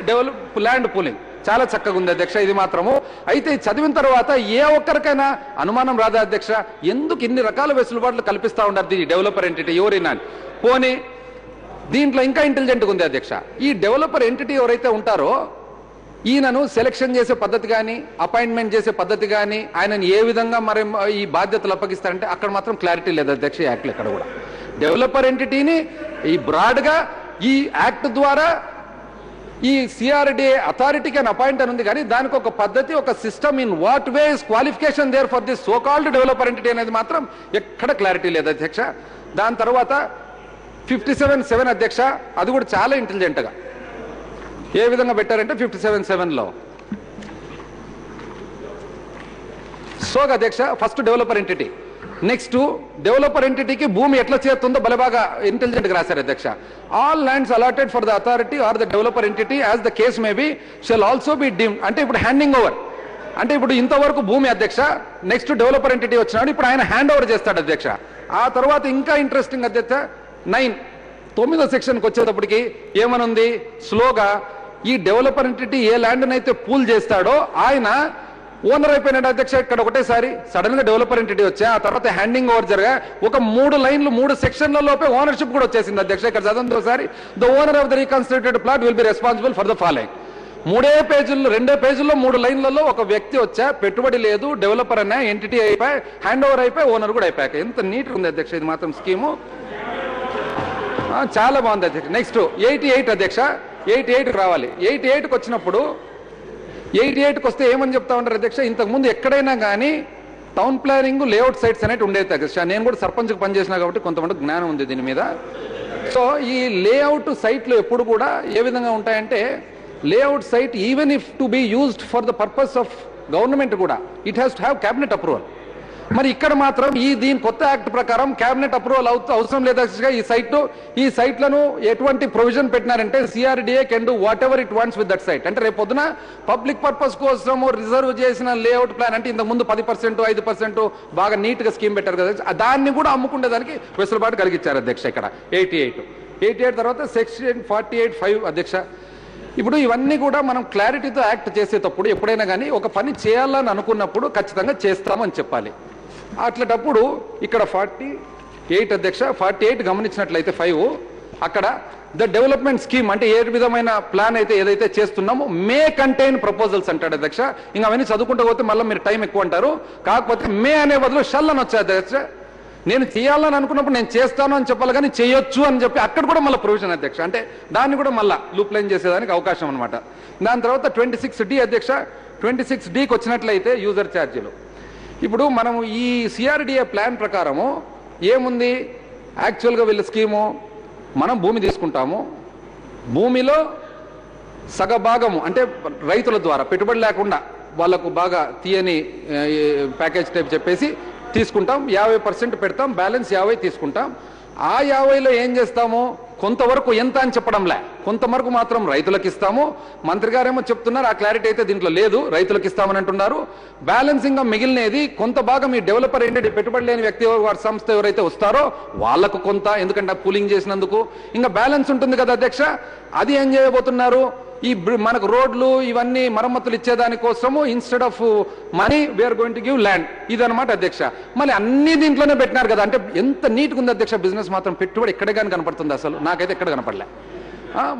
develop land pooling. చాలా చక్కగా ఉంది అధ్యక్ష ఇది మాత్రము. అయితే చదివిన తర్వాత ఏ ఒక్కరికైనా అనుమానం రాదా అధ్యక్ష, ఎందుకు ఇన్ని రకాల వెసులుబాట్లు కల్పిస్తా ఉన్నారు ఈ డెవలపర్ ఎంటిటీ ఎవరైనా? పోనీ దీంట్లో ఇంకా ఇంటెలిజెంట్గా ఉంది అధ్యక్ష. ఈ డెవలపర్ ఎంటిటీ ఎవరైతే ఉంటారో ఈయనను సెలక్షన్ చేసే పద్ధతి కానీ అపాయింట్మెంట్ చేసే పద్ధతి కానీ ఆయనను ఏ విధంగా మరి ఈ బాధ్యతలు అప్పగిస్తారంటే అక్కడ మాత్రం క్లారిటీ లేదు అధ్యక్ష యాక్ట్లో. ఇక్కడ కూడా డెవలపర్ ఎంటిటీని ఈ బ్రాడ్గా ఈ యాక్ట్ ద్వారా ఈ సిఆర్డిఏ అథారిటీ కెన్ అపాయింట్ అని ఉంది కానీ దానికి ఒక పద్ధతి, ఒక system, in what way is qualification there for this so called developer entity అనేది మాత్రం ఎక్కడ క్లారిటీ లేదు అధ్యక్ష. దాని తర్వాత 57(7) అధ్యక్ష, అది కూడా చాలా ఇంటెలిజెంట్గా ఏ విధంగా పెట్టారంటే 57(7)లో సోగ అధ్యక్ష, first developer entity, next developer ఎంటిటీకి భూమి ఎట్లా చేరుతుందో బలబాగా ఇంటెలిజెంట్ గా రాశారు అధ్యక్ష. All lands allotted for the authority or the developer entity as the case may be shall also be deemed. అంటే ఇప్పుడు హ్యాండింగ్ ఓవర్, అంటే ఇప్పుడు ఇంతవరకు భూమి అధ్యక్ష, నెక్స్ట్ డెవలపర్ ఎంటిటీ వచ్చినాడు, ఇప్పుడు ఆయన హ్యాండ్ ఓవర్ చేస్తాడు అధ్యక్ష. ఆ తర్వాత ఇంకా ఇంట్రెస్టింగ్ అధ్యక్ష 9వ సెక్షన్కి వచ్చేటప్పటికి ఏమనుంది స్లోగా, ఈ డెవలపర్ ఎంటిటీ ఏ ల్యాండ్ అయితే పూల్ చేస్తాడో ఆయన ఓనర్ అయిపోయినాడు అధ్యక్ష. ఇక్కడ ఒకటేసారి సడన్ గా డెవలపర్ ఎంటిటీ వచ్చా, ఆ తర్వాత హ్యాండింగ్ ఓవర్ జరగా ఒక 3 లైన్లు 3 సెక్షన్లలోపే ఓనర్షిప్ కూడా వచ్చేసింది అధ్యక్ష. ఇక్కడ చదవండి ఒకసారి, the owner of the reconstructed plot will be responsible for the following. 2 పేజీల్లో 3 లైన్లలో ఒక వ్యక్తి వచ్చా, పెట్టుబడి లేదు, డెవలపర్ అనే ఎంటిటీ అయిపోయి హ్యాండ్ ఓవర్ అయిపోయి ఓనర్ కూడా అయిపోయాక. ఎంత నీట్ ఉంది అధ్యక్ష ఇది మాత్రం స్కీము, చాలా బాగుంది అధ్యక్ష. నెక్స్ట్ 88 అధ్యక్ష, 88కి రావాలి. 88కి వచ్చినప్పుడు 88కి వస్తే ఏమని చెప్తా ఉంటారు అధ్యక్ష, ఇంతకుముందు ఎక్కడైనా కానీ టౌన్ ప్లానింగ్ లేఅవుట్ సైట్స్ అనేవి ఉండేది అధ్యక్ష. నేను కూడా సర్పంచ్కి పనిచేసినా కాబట్టి కొంతమంది జ్ఞానం ఉంది దీని మీద. సో ఈ లేఅవుట్ సైట్లు ఎప్పుడు కూడా ఏ విధంగా ఉంటాయంటే, layout site even if to be used for the purpose of government కూడా it has to have cabinet approval. మరి ఇక్కడ మాత్రం దీని కొత్త యాక్ట్ ప్రకారం క్యాబినెట్ అప్రూవల్ అవసరం లేదు. ఈ సైట్లను ఎటువంటి ప్రొవిజన్ పెట్టినారంటే CRDA can do whatever it wants with that site. అంటే రేపు పొద్దున పబ్లిక్ పర్పస్ కోసం రిజర్వ్ చేసిన లేఅవుట్ ప్లాన్, అంటే ఇంతకు ముందు 10%, 5% బాగా నీట్ గా స్కీమ్ పెట్టారు కదా, దాన్ని కూడా అమ్ముకునేదానికి వెసులుబాటు కలిగించారు అధ్యక్ష. ఇక్కడ 88 తర్వాత సెక్షన్ 48(5) అధ్యక్ష. ఇప్పుడు ఇవన్నీ కూడా మనం క్లారిటీతో యాక్ట్ చేసేటప్పుడు ఎప్పుడైనా కానీ ఒక పని చేయాలని అనుకున్నప్పుడు ఖచ్చితంగా చేస్తామని చెప్పాలి. అట్లటప్పుడు ఇక్కడ 48 అధ్యక్ష, 48 గమనించినట్లయితే 5 అక్కడ ద డెవలప్మెంట్ స్కీమ్, అంటే ఏ విధమైన ప్లాన్ అయితే ఏదైతే చేస్తున్నామో మే కంటైన్ ప్రపోజల్స్ అంటాడు అధ్యక్ష. ఇంకా అవన్నీ చదువుకుంటూ పోతే మళ్ళీ మీరు టైం ఎక్కువ అంటారు. కాకపోతే మే అనే బదులు షల్ అని వచ్చాయి అధ్యక్ష. నేను చేయాలని అనుకున్నప్పుడు నేను చేస్తాను అని చెప్పాలి కానీ చేయొచ్చు అని చెప్పి అక్కడ కూడా మళ్ళీ ప్రొవిజన్ అధ్యక్ష. అంటే దాన్ని కూడా మళ్ళీ లూప్ లైన్ చేసేదానికి అవకాశం అనమాట. దాని తర్వాత 26D అధ్యక్ష, 26Dకి వచ్చినట్లయితే యూజర్ ఛార్జీలు. ఇప్పుడు మనం ఈ సిఆర్డిఏ ప్లాన్ ప్రకారము ఏముంది, యాక్చువల్గా వీళ్ళ స్కీము, మనం భూమి తీసుకుంటాము, భూమిలో సగభాగము అంటే రైతుల ద్వారా పెట్టుబడి లేకుండా వాళ్ళకు బాగా తీయని ప్యాకేజ్ టైప్ చెప్పేసి తీసుకుంటాం, 50% పెడతాం, బ్యాలెన్స్ 50 తీసుకుంటాం. ఆ 50లో ఏం చేస్తాము, కొంతవరకు ఎంత అని చెప్పడంలే, కొంతవరకు మాత్రం రైతులకు ఇస్తాము. మంత్రి గారేమో చెప్తున్నారు, ఆ క్లారిటీ అయితే దీంట్లో లేదు, రైతులకు ఇస్తామని అంటున్నారు. బ్యాలెన్సింగ్ గా మిగిలినది కొంత భాగం ఈ డెవలపర్ ఏంటంటే పెట్టుబడి లేని వ్యక్తి వారి సంస్థ ఎవరైతే వస్తారో వాళ్ళకు కొంత, ఎందుకంటే పూలింగ్ చేసినందుకు ఇంకా బ్యాలెన్స్ ఉంటుంది కదా అధ్యక్ష. అది ఏం చేయబోతున్నారు, ఈ మనకు రోడ్లు ఇవన్నీ మరమ్మతులు ఇచ్చేదానికోసము instead of money we are going to give land, ఇదనమాట అధ్యక్ష. మళ్ళీ అన్ని దీంట్లోనే పెట్టినారు కదా, అంటే ఎంత నీట్గా ఉంది అధ్యక్ష బిజినెస్ మాత్రం. పెట్టుబడి ఎక్కడ కానీ కనపడుతుంది, అసలు నాకైతే ఎక్కడ కనపడలే.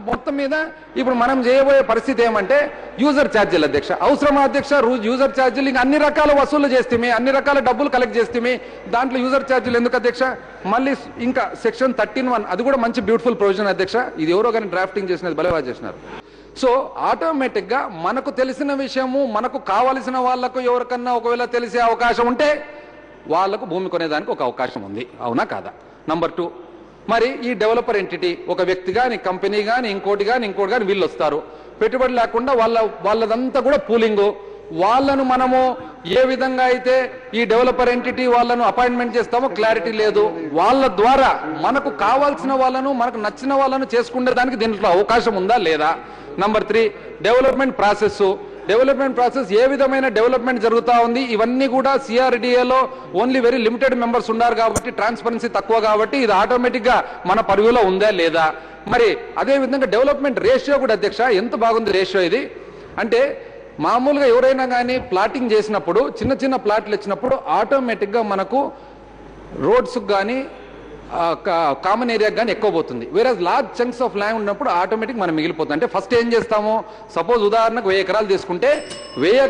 మొత్తం మీద ఇప్పుడు మనం చేయబోయే పరిస్థితి ఏమంటే యూజర్ ఛార్జీలు అధ్యక్ష. అవసరమా అధ్యక్ష యూజర్ ఛార్జీలు? ఇంకా అన్ని రకాల వసూలు చేస్తే, అన్ని రకాల డబ్బులు కలెక్ట్ చేస్తే దాంట్లో యూజర్ ఛార్జీలు ఎందుకు అధ్యక్ష? మళ్ళీ ఇంకా సెక్షన్ 13(1) అది కూడా మంచి బ్యూటిఫుల్ ప్రొవిజన్ అధ్యక్ష. ఇది ఎవరో కానీ డ్రాఫ్టింగ్ చేసినది బలవా చేసినారు. సో ఆటోమేటిక్గా మనకు తెలిసిన విషయము మనకు కావలసిన వాళ్లకు ఎవరికన్నా ఒకవేళ తెలిసే అవకాశం ఉంటే వాళ్లకు భూమి కొనేదానికి ఒక అవకాశం ఉంది, అవునా కాదా? నంబర్ 2, మరి ఈ డెవలపర్ ఎంటిటీ ఒక వ్యక్తి కానీ కంపెనీ కానీ ఇంకోటి కానీ వీళ్ళు వస్తారు, పెట్టుబడి లేకుండా వాళ్ళదంతా కూడా పూలింగు. వాళ్ళను మనము ఏ విధంగా అయితే ఈ డెవలపర్ ఎంటిటీ వాళ్ళను అపాయింట్మెంట్ చేస్తామో క్లారిటీ లేదు. వాళ్ళ ద్వారా మనకు కావాల్సిన వాళ్ళను మనకు నచ్చిన వాళ్ళను చేసుకునే దానికి దీంట్లో అవకాశం ఉందా లేదా? నంబర్ 3, డెవలప్మెంట్ ప్రాసెస్ ఏ విధమైన డెవలప్మెంట్ జరుగుతూ ఉంది, ఇవన్నీ కూడా సిఆర్డిఏలో ఓన్లీ వెరీ లిమిటెడ్ మెంబర్స్ ఉన్నారు కాబట్టి ట్రాన్స్పరెన్సీ తక్కువ కాబట్టి ఇది ఆటోమేటిక్ గా మన పరిధిలో ఉందా లేదా? మరి అదే విధంగా డెవలప్మెంట్ రేషియో కూడా అధ్యక్ష ఎంత బాగుంది రేషియో ఇది. అంటే మామూలుగా ఎవరైనా కానీ ప్లాటింగ్ చేసినప్పుడు చిన్న చిన్న ప్లాట్లు ఇచ్చినప్పుడు ఆటోమేటిక్ గా మనకు రోడ్స్ కానీ కామన్ ఏరియాకి కానీ ఎక్కువ పోతుంది. వేరే లార్జ్ చంక్స్ ఆఫ్ ల్యాండ్ ఉన్నప్పుడు ఆటోమేటిక్ మనం మిగిలిపోతుంది. అంటే ఫస్ట్ ఏం చేస్తాము, సపోజ్ ఉదాహరణకు 1000 ఎకరాలు తీసుకుంటే 1000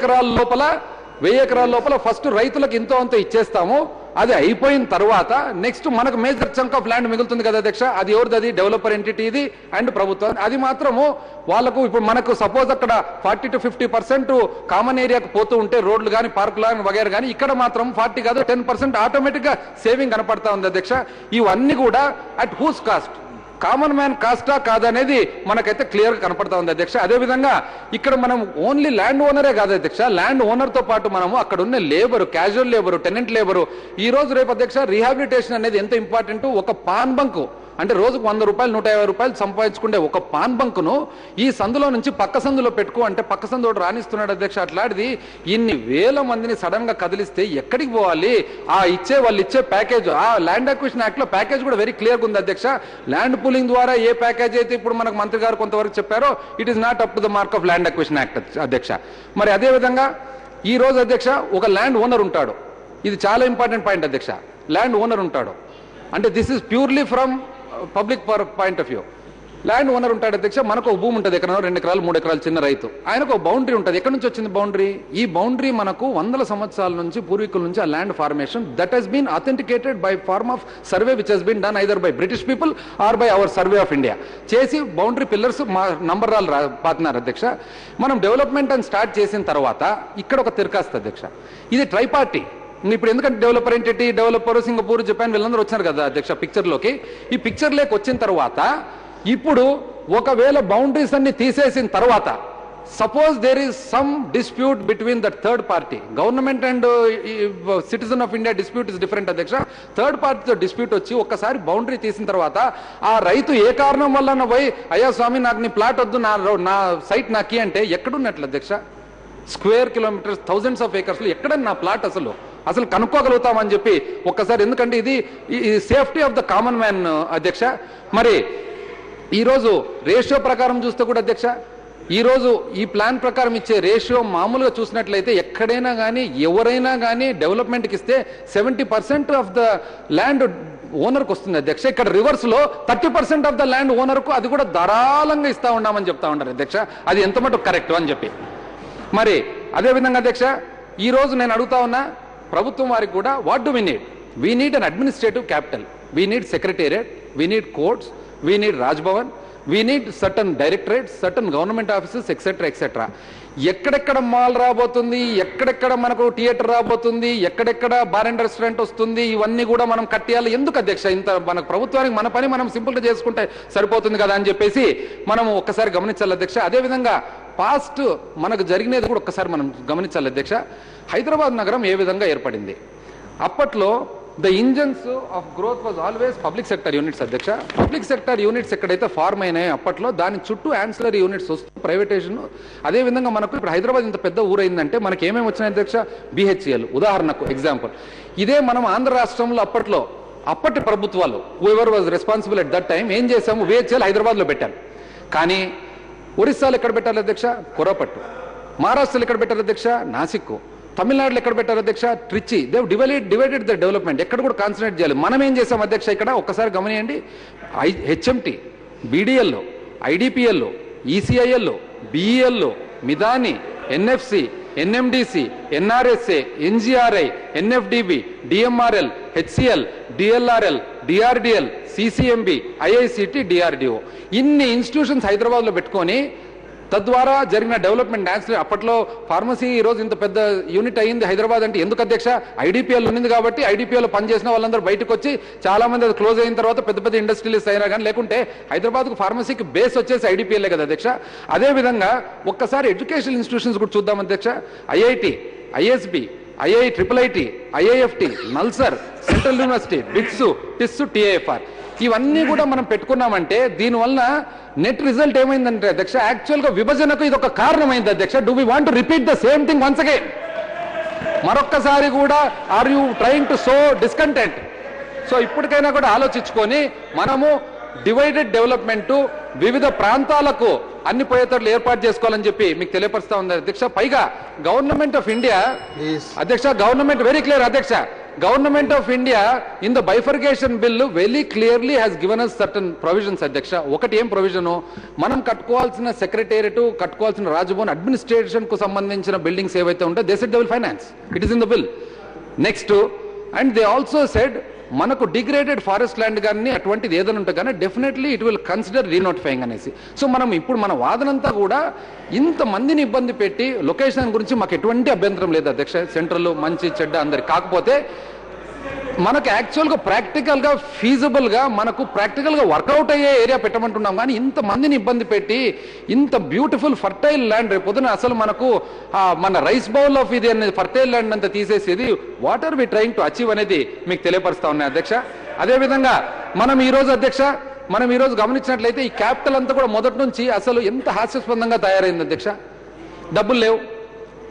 ఎకరాల లోపల ఫస్ట్ రైతులకు ఇంతో అంత ఇచ్చేస్తాము. అది అయిపోయిన తర్వాత నెక్స్ట్ మనకు మేజర్ చంక్ ఆఫ్ ల్యాండ్ మిగులుతుంది కదా అధ్యక్ష, అది ఎవరిది? అది డెవలపర్ ఎంటిటీది అండ్ ప్రభుత్వం. అది మాత్రము వాళ్ళకు ఇప్పుడు మనకు సపోజ్ అక్కడ 40 to 50% కామన్ ఏరియాకు పోతూ ఉంటే రోడ్లు కానీ పార్కులు కానీ వగైరా కానీ, ఇక్కడ మాత్రం 40 కాదు 10% ఆటోమేటిక్ గా సేవింగ్ కనపడతా ఉంది అధ్యక్ష. ఇవన్నీ కూడా at whose cost? Common man కాస్టా కాదనేది మనకైతే క్లియర్ గా కనపడతా ఉంది అధ్యక్ష. అదేవిధంగా ఇక్కడ మనం ఓన్లీ ల్యాండ్ ఓనరే కాదు అధ్యక్ష, ల్యాండ్ ఓనర్ తో పాటు మనము అక్కడ ఉన్న labour, casual labour, tenant labour, ఈ రోజు రేపు అధ్యక్ష రీహాబిలిటేషన్ అనేది ఎంత ఇంపార్టెంట్. ఒక పాన్ బంకు అంటే రోజుకు 100 రూపాయలు 150 రూపాయలు సంపాదించుకుంటే ఒక పాన్ బంకును ఈ సందులో నుంచి పక్క సందులో పెట్టుకో అంటే పక్క సందులో రాణిస్తున్నాడు అధ్యక్ష. అట్లాంటిది ఇన్ని వేల మందిని సడన్ గా కదిలిస్తే ఎక్కడికి పోవాలి? వాళ్ళు ఇచ్చే ప్యాకేజ్, ఆ ల్యాండ్ అక్విజిషన్ యాక్ట్ లో ప్యాకేజ్ కూడా వెరీ క్లియర్ గా ఉంది అధ్యక్ష. ల్యాండ్ పూలింగ్ ద్వారా ఏ ప్యాకేజ్ అయితే ఇప్పుడు మనకు మంత్రి గారు కొంతవరకు చెప్పారో, it is not up to the mark of land acquisition act అధ్యక్ష. మరి అదే విధంగా ఈ రోజు అధ్యక్ష ఒక ల్యాండ్ ఓనర్ ఉంటాడు, ఇది చాలా ఇంపార్టెంట్ పాయింట్ అధ్యక్ష. ల్యాండ్ ఓనర్ ఉంటాడు అంటే this is purely from public point of view. Land owner ఉంటాడు అధ్యక్ష, మనకు ఒక భూమి ఉంటుంది, ఎకరం 2 ఎకరాలు 3 ఎకరాలు చిన్న రైతు, ఆయనకు ఒక బౌండరీ ఉంటుంది. ఎక్కడి నుంచి వచ్చింది బౌండరీ? ఈ బౌండరీ మనకు 100 సంవత్సరాల నుంచి పూర్వీకుల నుంచి ఆ land formation that has been authenticated by form of survey which has been done either by British people or by our survey of India చేసి బౌండరీ పిల్లర్స్ మా నంబర్రాలు పాతున్నారు అధ్యక్ష. మనం డెవలప్మెంట్ అని స్టార్ట్ చేసిన తర్వాత ఇక్కడ ఒక తిరకాస్త అధ్యక్ష, ఇది ట్రైపార్టీ. ఇప్పుడు ఎందుకంటే developer entity, developer Singapore, Japan వీళ్ళందరూ వచ్చారు కదా అధ్యక్ష పిక్చర్లోకి. ఈ పిక్చర్లోకి వచ్చిన తర్వాత ఇప్పుడు ఒకవేళ బౌండరీస్ అన్ని తీసేసిన తర్వాత suppose there is some dispute between that third party, government and citizen of India dispute is different అధ్యక్ష. థర్డ్ పార్టీతో డిస్ప్యూట్ వచ్చి ఒక్కసారి బౌండరీ తీసిన తర్వాత ఆ రైతు ఏ కారణం వల్ల పోయి అయ్యా స్వామి నాకు నీ ప్లాట్ వద్దు, నా సైట్ నాకి అంటే ఎక్కడున్నట్లు అధ్యక్ష? Square kilometres, thousands of acres లో ఎక్కడ నా ప్లాట్ అసలు కనుక్కోగలుగుతామని చెప్పి ఒక్కసారి, ఎందుకంటే ఇది safety of the common man అధ్యక్ష. మరి ఈరోజు రేషియో ప్రకారం చూస్తే కూడా అధ్యక్ష, ఈరోజు ఈ ప్లాన్ ప్రకారం ఇచ్చే రేషియో మామూలుగా చూసినట్లయితే ఎక్కడైనా కానీ ఎవరైనా కానీ డెవలప్మెంట్కి ఇస్తే 70% ఆఫ్ ద ల్యాండ్ ఓనర్కి వస్తుంది అధ్యక్ష. ఇక్కడ రివర్స్ లో 30% ఆఫ్ ద ల్యాండ్ ఓనర్కు అది కూడా ధారాళంగా ఇస్తా ఉన్నామని చెప్తా ఉంటారు అధ్యక్ష. అది ఎంత మటుకు కరెక్ట్ అని చెప్పి. మరి అదేవిధంగా అధ్యక్ష ఈ రోజు నేను అడుగుతా ఉన్నా ప్రభుత్వం వారికి కూడా, what do we need? We need an administrative capital, we need secretariat, we need courts, we need Raj Bhavan, we need certain directorates, certain government offices etcetera etcetera. ఎక్కడెక్కడ మాల్ రాబోతుంది, ఎక్కడెక్కడ మనకు థియేటర్ రాబోతుంది, ఎక్కడెక్కడ బార్ అండ్ రెస్టారెంట్ వస్తుంది, ఇవన్నీ కూడా మనం కట్టేయాలి. ఎందుకు అధ్యక్ష? ఇంత మనకు ప్రభుత్వానికి మన పని మనం సింపుల్ గా చేసుకుంటే సరిపోతుంది కదా అని చెప్పేసి మనం ఒక్కసారి గమనించాలి అధ్యక్ష. అదేవిధంగా పాస్ట్ మనకు జరిగినది కూడా ఒక్కసారి మనం గమనించాలి అధ్యక్ష. హైదరాబాద్ నగరం ఏ విధంగా ఏర్పడింది? అప్పట్లో the engines of growth was always public sector units అధ్యక్ష. పబ్లిక్ సెక్టర్ యూనిట్స్ ఎక్కడైతే ఫార్మ్ అయినాయో అప్పట్లో దాని చుట్టూ యాన్సిలరీ యూనిట్స్ వస్తూ ప్రైవేటైజేషన్. అదేవిధంగా మనకు ఇప్పుడు హైదరాబాద్ ఇంత పెద్ద ఊరైందంటే మనకి ఏమేమి వచ్చినాయి అధ్యక్ష? BHEL ఉదాహరణకు ఎగ్జాంపుల్. ఇదే మనం ఆంధ్ర రాష్ట్రంలో అప్పట్లో అప్పటి ప్రభుత్వాలు whoever was responsible at that time ఏం చేశాము? BHEL హైదరాబాద్లో పెట్టారు. కానీ ఒరిస్సాలో ఎక్కడ పెట్టాలి అధ్యక్ష? కొరపట్టు. మహారాష్ట్రలో ఎక్కడ పెట్టారు అధ్యక్ష? నాసిక్. తమిళనాడులో ఎక్కడ పెట్టారు అధ్యక్ష? Trichy. They've divided the development. ఎక్కడ కూడా కాన్సన్ట్రేట్ చేయాలి. మనం ఏం చేసాం అధ్యక్ష? ఇక్కడ ఒక్కసారి గమనియండి. HMT, BDL, IDPL, ECIL, BEL, Midhani, NFC, NMDC, NRSA, NGRI, NFDB, DMRL, HCL, DLRL, DRDL, CCMB, IICT, DRDO. ఇన్ని ఇన్స్టిట్యూషన్స్ హైదరాబాద్ లో పెట్టుకొని తద్వారా జరిగిన డెవలప్మెంట్ డాన్స్. అప్పట్లో ఫార్మసీ ఈ రోజు ఇంత పెద్ద యూనిట్ అయింది హైదరాబాద్ అంటే ఎందుకు అధ్యక్ష? IDPL ఉంది కాబట్టి. IDPL పనిచేసిన వాళ్ళందరూ బయటకు వచ్చి చాలా మంది అది క్లోజ్ అయిన తర్వాత పెద్ద పెద్ద ఇండస్ట్రియలిస్ట్ అయినా కానీ, లేకుంటే హైదరాబాద్కు ఫార్మసీకి బేస్ వచ్చేసి IDPL కదా అధ్యక్ష. అదేవిధంగా ఒక్కసారి ఎడ్యుకేషనల్ ఇన్స్టిట్యూషన్స్ కూడా చూద్దాం అధ్యక్ష. IIT, ISB, IIIT, IIFT, NALSAR, central university, BITS, TISS, TIFR ఇవన్నీ కూడా మనం పెట్టుకున్నామంటే దీనివల్ల నెట్ రిజల్ట్ ఏమైందంటే అధ్యక్ష, యాక్చువల్ గా విభజనకు ఇది ఒక కారణమైంది అధ్యక్ష. Do we want to repeat the same thing once again? మరొక్కసారి కూడా are you trying to sow discontent? So ఇప్పటికైనా కూడా ఆలోచించుకొని మనము డివైడెడ్ డెవలప్మెంట్ వివిధ ప్రాంతాలకు అన్ని పోయేటట్లు ఏర్పాటు చేసుకోవాలని చెప్పి మీకు తెలియపరుస్తా ఉంది అధ్యక్ష. పైగా గవర్నమెంట్ ఆఫ్ ఇండియా అధ్యక్ష, గవర్నమెంట్ వెరీ క్లియర్ అధ్యక్ష, government of India in the bifurcation bill very clearly has given us certain provisions అధ్యక్ష. ఒకటి ఏం ప్రొవిజను? మనం కట్టుకోవాల్సిన సెక్రటేరియట్, కట్టుకోవాల్సిన రాజ్భవన్, అడ్మినిస్ట్రేషన్ కు సంబంధించిన బిల్డింగ్స్ ఏవైతే ఉంటాయో they said they will finance. It is in the bill. Next and they also said మనకు డిగ్రేడెడ్ ఫారెస్ట్ ల్యాండ్ కానీ అటువంటిది ఏదైనా ఉంటే కానీ డెఫినెట్లీ ఇట్ విల్ కన్సిడర్ రీనోటిఫైయింగ్ అనేసి. సో మనం ఇప్పుడు మన వాదనంతా కూడా ఇంతమందిని ఇబ్బంది పెట్టి లొకేషన్ గురించి మాకు ఎటువంటి అభ్యంతరం లేదు అధ్యక్ష, సెంట్రల్ మంచి చెడ్డ అందరి. కాకపోతే మనకు యాక్చువల్గా ప్రాక్టికల్గా ఫీజిబుల్గా మనకు ప్రాక్టికల్గా వర్కౌట్ అయ్యే ఏరియా పెట్టమంటున్నాం, కానీ ఇంతమందిని ఇబ్బంది పెట్టి ఇంత బ్యూటిఫుల్ ఫర్టైల్ ల్యాండ్ రేపు పొద్దున అసలు మనకు మన రైస్ బౌల్ ఆఫ్ ఇది అనేది ఫర్టైల్ ల్యాండ్ అంతా తీసేసేది what are we trying to achieve అనేది మీకు తెలియపరుస్తా ఉన్నాయి అధ్యక్ష. అదేవిధంగా మనం ఈరోజు అధ్యక్ష గమనించినట్లయితే ఈ క్యాపిటల్ అంతా కూడా మొదటి నుంచి అసలు ఎంత హాస్యాస్పదంగా తయారైంది అధ్యక్ష. డబ్బులు లేవు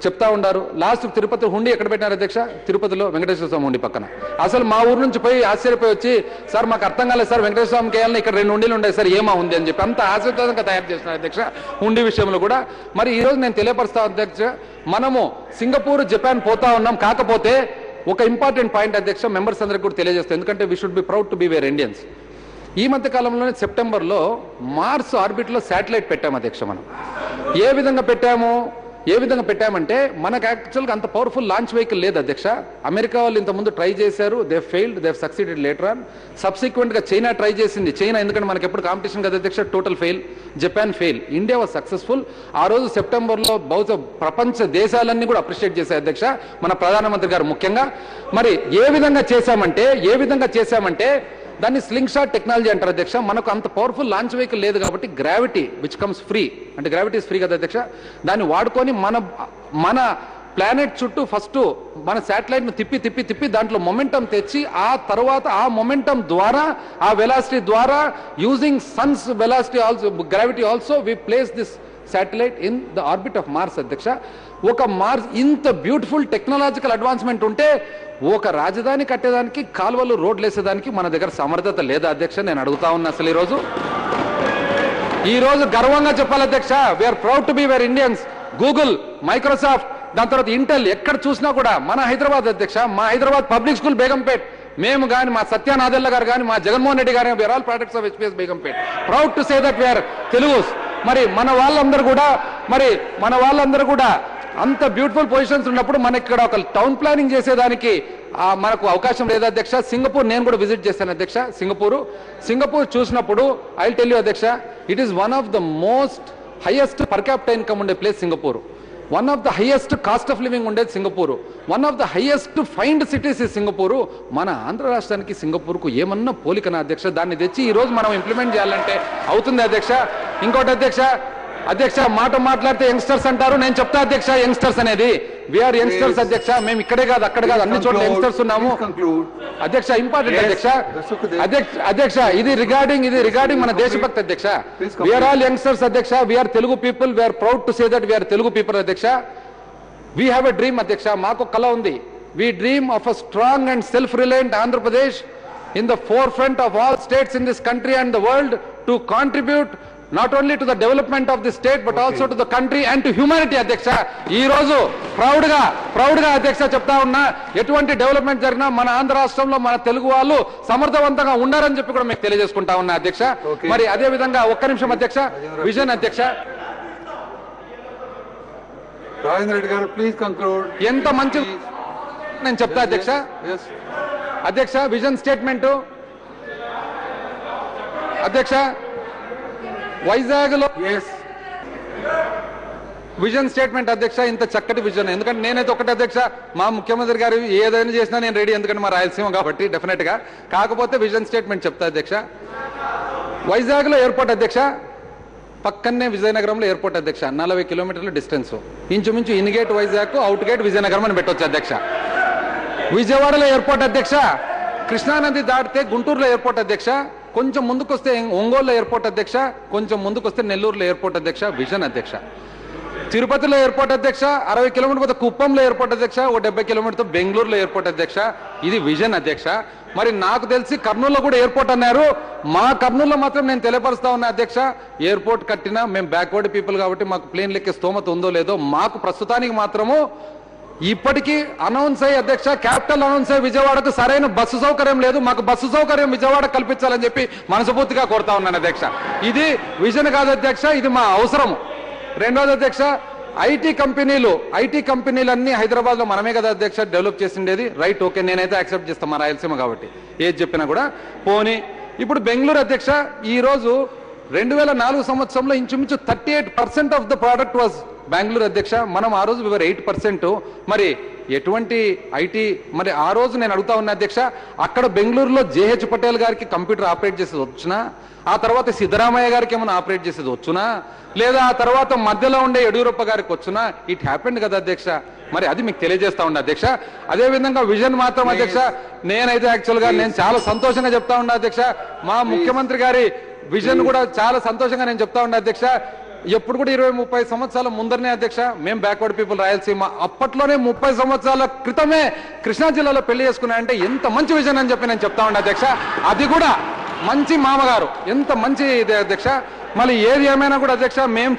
చెప్తా ఉండారు. లాస్ట్ తిరుపతి హుండీ ఎక్కడ పెట్టినారు అధ్యక్ష? తిరుపతిలో వెంకటేశ్వర స్వామి హుండీ పక్కన. అసలు మా ఊరు నుంచి పోయి ఆశ్చర్యపోయి వచ్చి సార్ మాకు అర్థం కాలేదు సార్, వెంకటేశ్వర స్వామికి వేయాలని ఇక్కడ 2 హుండీలు ఉండే సార్ ఏమా ఉంది అని చెప్పి అంత ఆశ్చర్యంగా తయారు చేస్తున్నారు అధ్యక్ష హుండీ విషయంలో కూడా. మరి ఈ రోజు నేను తెలియపరుస్తా అధ్యక్ష, మనము సింగపూర్ జపాన్ పోతా ఉన్నాం. కాకపోతే ఒక ఇంపార్టెంట్ పాయింట్ అధ్యక్ష మెంబర్స్ అందరికి కూడా తెలియజేస్తాం, ఎందుకంటే we should be proud to be where Indians. ఈ మధ్య కాలంలోనే సెప్టెంబర్లో మార్స్ ఆర్బిట్లో శాటిలైట్ పెట్టాము అధ్యక్ష. మనం ఏ విధంగా పెట్టామంటే మనకు యాక్చువల్గా అంత పవర్ఫుల్ లాంచ్ వెహికల్ లేదు అధ్యక్ష. అమెరికా వాళ్ళు ఇంతకుముందు ట్రై చేశారు, they failed, they succeeded later on. సబ్సిక్వెంట్గా చైనా ట్రై చేసింది. చైనా ఎందుకంటే మనకి ఎప్పుడు కాంపిటీషన్ కదా అధ్యక్ష, total fail. Japan fail, India was successful. ఆ రోజు సెప్టెంబర్లో బహుశా ప్రపంచ దేశాలన్నీ కూడా అప్రిషియేట్ చేశాయి అధ్యక్ష, మన ప్రధానమంత్రి గారు ముఖ్యంగా. మరి ఏ విధంగా చేశామంటే దాన్ని స్లింగ్ షాట్ టెక్నాలజీ అంటారు అధ్యక్ష. మనకు అంత పవర్ఫుల్ లాంచ్ వెహికల్ లేదు కాబట్టి గ్రావిటీ విచ్ కమ్స్ ఫ్రీ, అంటే గ్రావిటీ ఇస్ ఫ్రీ కదా అధ్యక్ష. దాన్ని వాడుకొని మన ప్లానెట్ చుట్టూ ఫస్ట్ మన శాటిలైట్ ను తిప్పి దాంట్లో మొమెంటం తెచ్చి ఆ తర్వాత ఆ మొమెంటం ద్వారా ఆ వెలాసిటీ ద్వారా using sun's velocity also gravity also we place this satellite in the orbit of Mars అధ్యక్ష. ఒక మార్స్ ఇంత బ్యూటిఫుల్ టెక్నాలజికల్ అడ్వాన్స్మెంట్ ఉంటే ఒక రాజధాని కట్టేదానికి కాలువలు రోడ్లు వేసేదానికి మన దగ్గర సమర్థత లేదా అధ్యక్ష? నేను అడుగుతా ఉన్నా. అసలు ఈ రోజు గర్వంగా చెప్పాలి అధ్యక్ష, we are proud to be where Indians. Google, Microsoft, దాని తర్వాత ఇంటెల్ ఎక్కడ చూసినా కూడా మన హైదరాబాద్ అధ్యక్ష, మా హైదరాబాద్ పబ్లిక్ స్కూల్ బేగంపేట్, మేము కానీ మా సత్యానాదెల్ల గారు కానీ మా జగన్మోహన్ రెడ్డి గారు, we are all products of HPS Begumpet. Proud to say that we are Telugus. మరి మన వాళ్ళందరూ కూడా అంత బ్యూటిఫుల్ పొజిషన్స్ ఉన్నప్పుడు మనకి ఇక్కడ ఒక టౌన్ ప్లానింగ్ చేసేదానికి మనకు అవకాశం లేదు అధ్యక్ష. సింగపూర్ నేను కూడా విజిట్ చేశాను అధ్యక్ష. సింగపూర్ చూసినప్పుడు ఐ విల్ టెల్ యూ అధ్యక్ష, it is one of the most highest per capital income ఉండే place Singapore. One of the highest cost of living ఉండేది Singapore. One of the highest find cities ఈ Singapore. మన ఆంధ్ర రాష్ట్రానికి సింగపూర్కు ఏమన్నా పోలికనా అధ్యక్ష? దాన్ని తెచ్చి ఈ రోజు మనం ఇంప్లిమెంట్ చేయాలంటే అవుతుంది అధ్యక్ష. ఇంకోటి అధ్యక్ష మాట మాట్లాడితే యంగ్స్టర్స్ అంటారు. నేను చెప్తా అధ్యక్ష, యంగ్స్టర్స్ అనేది వీఆర్ యంగ్స్టర్స్ అధ్యక్ష. మేము ఇక్కడే కాదు అక్కడ కాదు అన్ని చోట్ల యంగ్స్టర్స్ ఉన్నాము అధ్యక్ష. ఇంపార్టెంట్ అధ్యక్ష ఇది రిగార్డింగ్ మన దేశభక్తి అధ్యక్ష. వీఆర్ ఆల్ యంగ్స్టర్స్ అధ్యక్ష. We are Telugu people. We are proud to say that we are Telugu people అధ్యక్ష. వీ హ్యావ్ ఎ డ్రీమ్ అధ్యక్ష. మాకు కళ ఉంది. We dream of a strong and self reliant Andhra Pradesh in the forefront of all states in this country and the world to contribute not only to the development of the state but also to the country and to humanity అధ్యక్ష. ఈ రోజు proud గా అధ్యక్ష చెప్తా ఉన్నా, ఎటువంటి development జరిగినా మన ఆంధ్ర రాష్ట్రంలో మన తెలుగు వాళ్ళు సమర్థవంతంగా ఉన్నారని చెప్పి కూడా మీకు తెలియజేసుకుంటా ఉన్నా అధ్యక్ష. మరి అదే విధంగా ఒక్క నిమిషం అధ్యక్ష, విజన్ అధ్యక్ష. రాజేంద్ర రెడ్డి గారు ప్లీజ్ కంక్లూడ్. ఎంత మంచి నేను చెప్తా అధ్యక్ష. విజన్ స్టేట్మెంట్ అధ్యక్ష, వైజాగ్ లో విజన్ స్టేట్మెంట్ అధ్యక్ష. ఇంత చక్కటి విజన్, ఎందుకంటే నేనైతే ఒకటి అధ్యక్ష, మా ముఖ్యమంత్రి గారు ఏదైనా చేసినా నేను రెడీ, ఎందుకంటే మా రాయలసీమ కాబట్టి డెఫినెట్ గా. కాకపోతే విజన్ స్టేట్మెంట్ చెప్తా అధ్యక్ష. వైజాగ్ లో ఎయిర్పోర్ట్ అధ్యక్ష, పక్కనే విజయనగరంలో ఎయిర్పోర్ట్ అధ్యక్ష, 40 కిలోమీటర్ల డిస్టెన్స్. ఇంచుమించు in gate Vizag, out gate Vizianagaram అని పెట్టవచ్చు అధ్యక్ష. విజయవాడలో ఎయిర్పోర్ట్ అధ్యక్ష, కృష్ణానది దాటితే గుంటూరులో ఎయిర్పోర్ట్ అధ్యక్ష, కొంచెం ముందుకొస్తే ఒంగోలులో ఎయిర్పోర్ట్ అధ్యక్ష, కొంచెం ముందుకొస్తే నెల్లూరులో ఎయిర్పోర్ట్ అధ్యక్ష. విజన్ అధ్యక్ష. తిరుపతిలో ఎయిర్పోర్ట్ అధ్యక్ష, 60 కిలోమీటర్ కుప్పంలో ఎయిర్పోర్ట్ అధ్యక్ష, 70 కిలోమీటర్ బెంగళూరులో ఎయిర్పోర్ట్ అధ్యక్ష. ఇది విజన్ అధ్యక్ష. మరి నాకు తెలిసి కర్నూలులో కూడా ఎయిర్పోర్ట్ అన్నారు. మా కర్నూలులో మాత్రం నేను తెలియపరుస్తా ఉన్నా అధ్యక్ష, ఎయిర్పోర్ట్ కట్టినా మేము బ్యాక్వర్డ్ పీపుల్ కాబట్టి మాకు ప్లేన్ లెక్కే స్తోమత ఉందో లేదో, మాకు ప్రస్తుతానికి మాత్రము ఇప్పటికీ అనౌన్స్ అయ్యి అధ్యక్ష, క్యాపిటల్ అనౌన్స్ అయ్యి విజయవాడకు సరైన బస్సు సౌకర్యం లేదు. మాకు బస్సు సౌకర్యం విజయవాడ కల్పించాలని చెప్పి మనస్ఫూర్తిగా కోరుతా ఉన్నాను అధ్యక్ష. ఇది విజన్ కాదు అధ్యక్ష, ఇది మా అవసరము. రెండోది అధ్యక్ష, ఐటీ కంపెనీలు అన్ని హైదరాబాద్ లో మనమే కదా అధ్యక్ష డెవలప్ చేసిండేది. రైట్, ఓకే, నేనైతే యాక్సెప్ట్ చేస్తాను మా రాయలసీమ కాబట్టి ఏది చెప్పినా కూడా పోనీ. ఇప్పుడు బెంగళూరు అధ్యక్ష ఈ రోజు 2004 సంవత్సరంలో ఇంచుమించు 38% of the product was Bengaluru అధ్యక్ష. మనం ఆ రోజు 8%. మరి ఎటువంటి ఐటీ, మరి ఆ రోజు నేను అడుగుతా ఉన్నా అధ్యక్ష, అక్కడ బెంగళూరులో జేహెచ్ పటేల్ గారికి కంప్యూటర్ ఆపరేట్ చేసేది వచ్చునా? ఆ తర్వాత సిద్ధరామయ్య గారికి ఏమైనా ఆపరేట్ చేసేది వచ్చునా? లేదా ఆ తర్వాత మధ్యలో ఉండే యడ్యూరప్ప గారికి వచ్చునా? ఇట్ హ్యాపెండ్ కదా అధ్యక్ష. మరి అది మీకు తెలియజేస్తా ఉండే అధ్యక్ష. అదే విధంగా విజన్ మాత్రం అధ్యక్ష నేనైతే యాక్చువల్ గా నేను చాలా సంతోషంగా చెప్తా ఉన్నా అధ్యక్ష. మా ముఖ్యమంత్రి గారి విజన్ కూడా చాలా సంతోషంగా నేను చెప్తా ఉన్నా అధ్యక్ష. ఎప్పుడు కూడా 20-30 సంవత్సరాల ముందరనే అధ్యక్ష మేము బ్యాక్వర్డ్ పీపుల్ రాయలసీమ అప్పట్లోనే 30 సంవత్సరాల క్రితమే కృష్ణా జిల్లాలో పెళ్లి చేసుకున్నాయంటే ఎంత మంచి విజన్ అని చెప్పి నేను చెప్తా ఉన్నా అధ్యక్ష. అది కూడా మంచి మామగారు, ఎంత మంచి ఇదే అధ్యక్ష. మళ్ళీ ఏది ఏమైనా కూడా అధ్యక్ష మేము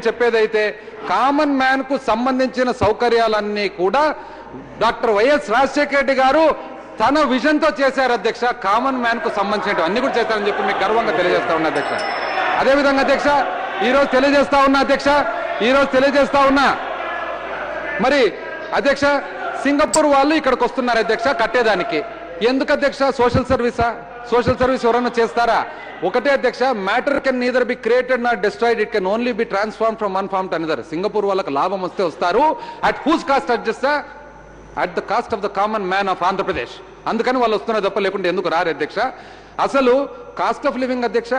చెప్పేదైతే కామన్ మ్యాన్ కు సంబంధించిన సౌకర్యాలన్నీ కూడా డాక్టర్ వైఎస్ రాజశేఖర రెడ్డి గారు తన విజన్ తో చేశారు అధ్యక్ష. కామన్ మ్యాన్ కు సంబంధించిన అన్ని కూడా చేశారని చెప్పి మీకు గర్వంగా తెలియజేస్తా ఉన్నా అధ్యక్ష. అదేవిధంగా అధ్యక్ష ఈరోజు తెలియజేస్తా ఉన్నా మరి అధ్యక్ష సింగపూర్ వాళ్ళు ఇక్కడికి వస్తున్నారు అధ్యక్ష కట్టేదానికి. ఎందుకు అధ్యక్ష? సోషల్ సర్వీస్ ఎవరన్నా చేస్తారా? ఒకటే అధ్యక్ష, matter can neither be created not destroyed, it can only be transform from one form to another. Singapore వాళ్ళకి లాభం వస్తే వస్తారు. At whose cost adjust? At the cost of the common man of Andhra Pradesh. అందుకని వాళ్ళు వస్తున్నారు తప్ప లేకుంటే ఎందుకు రారు అధ్యక్ష. అసలు కాస్ట్ ఆఫ్ లివింగ్ అధ్యక్ష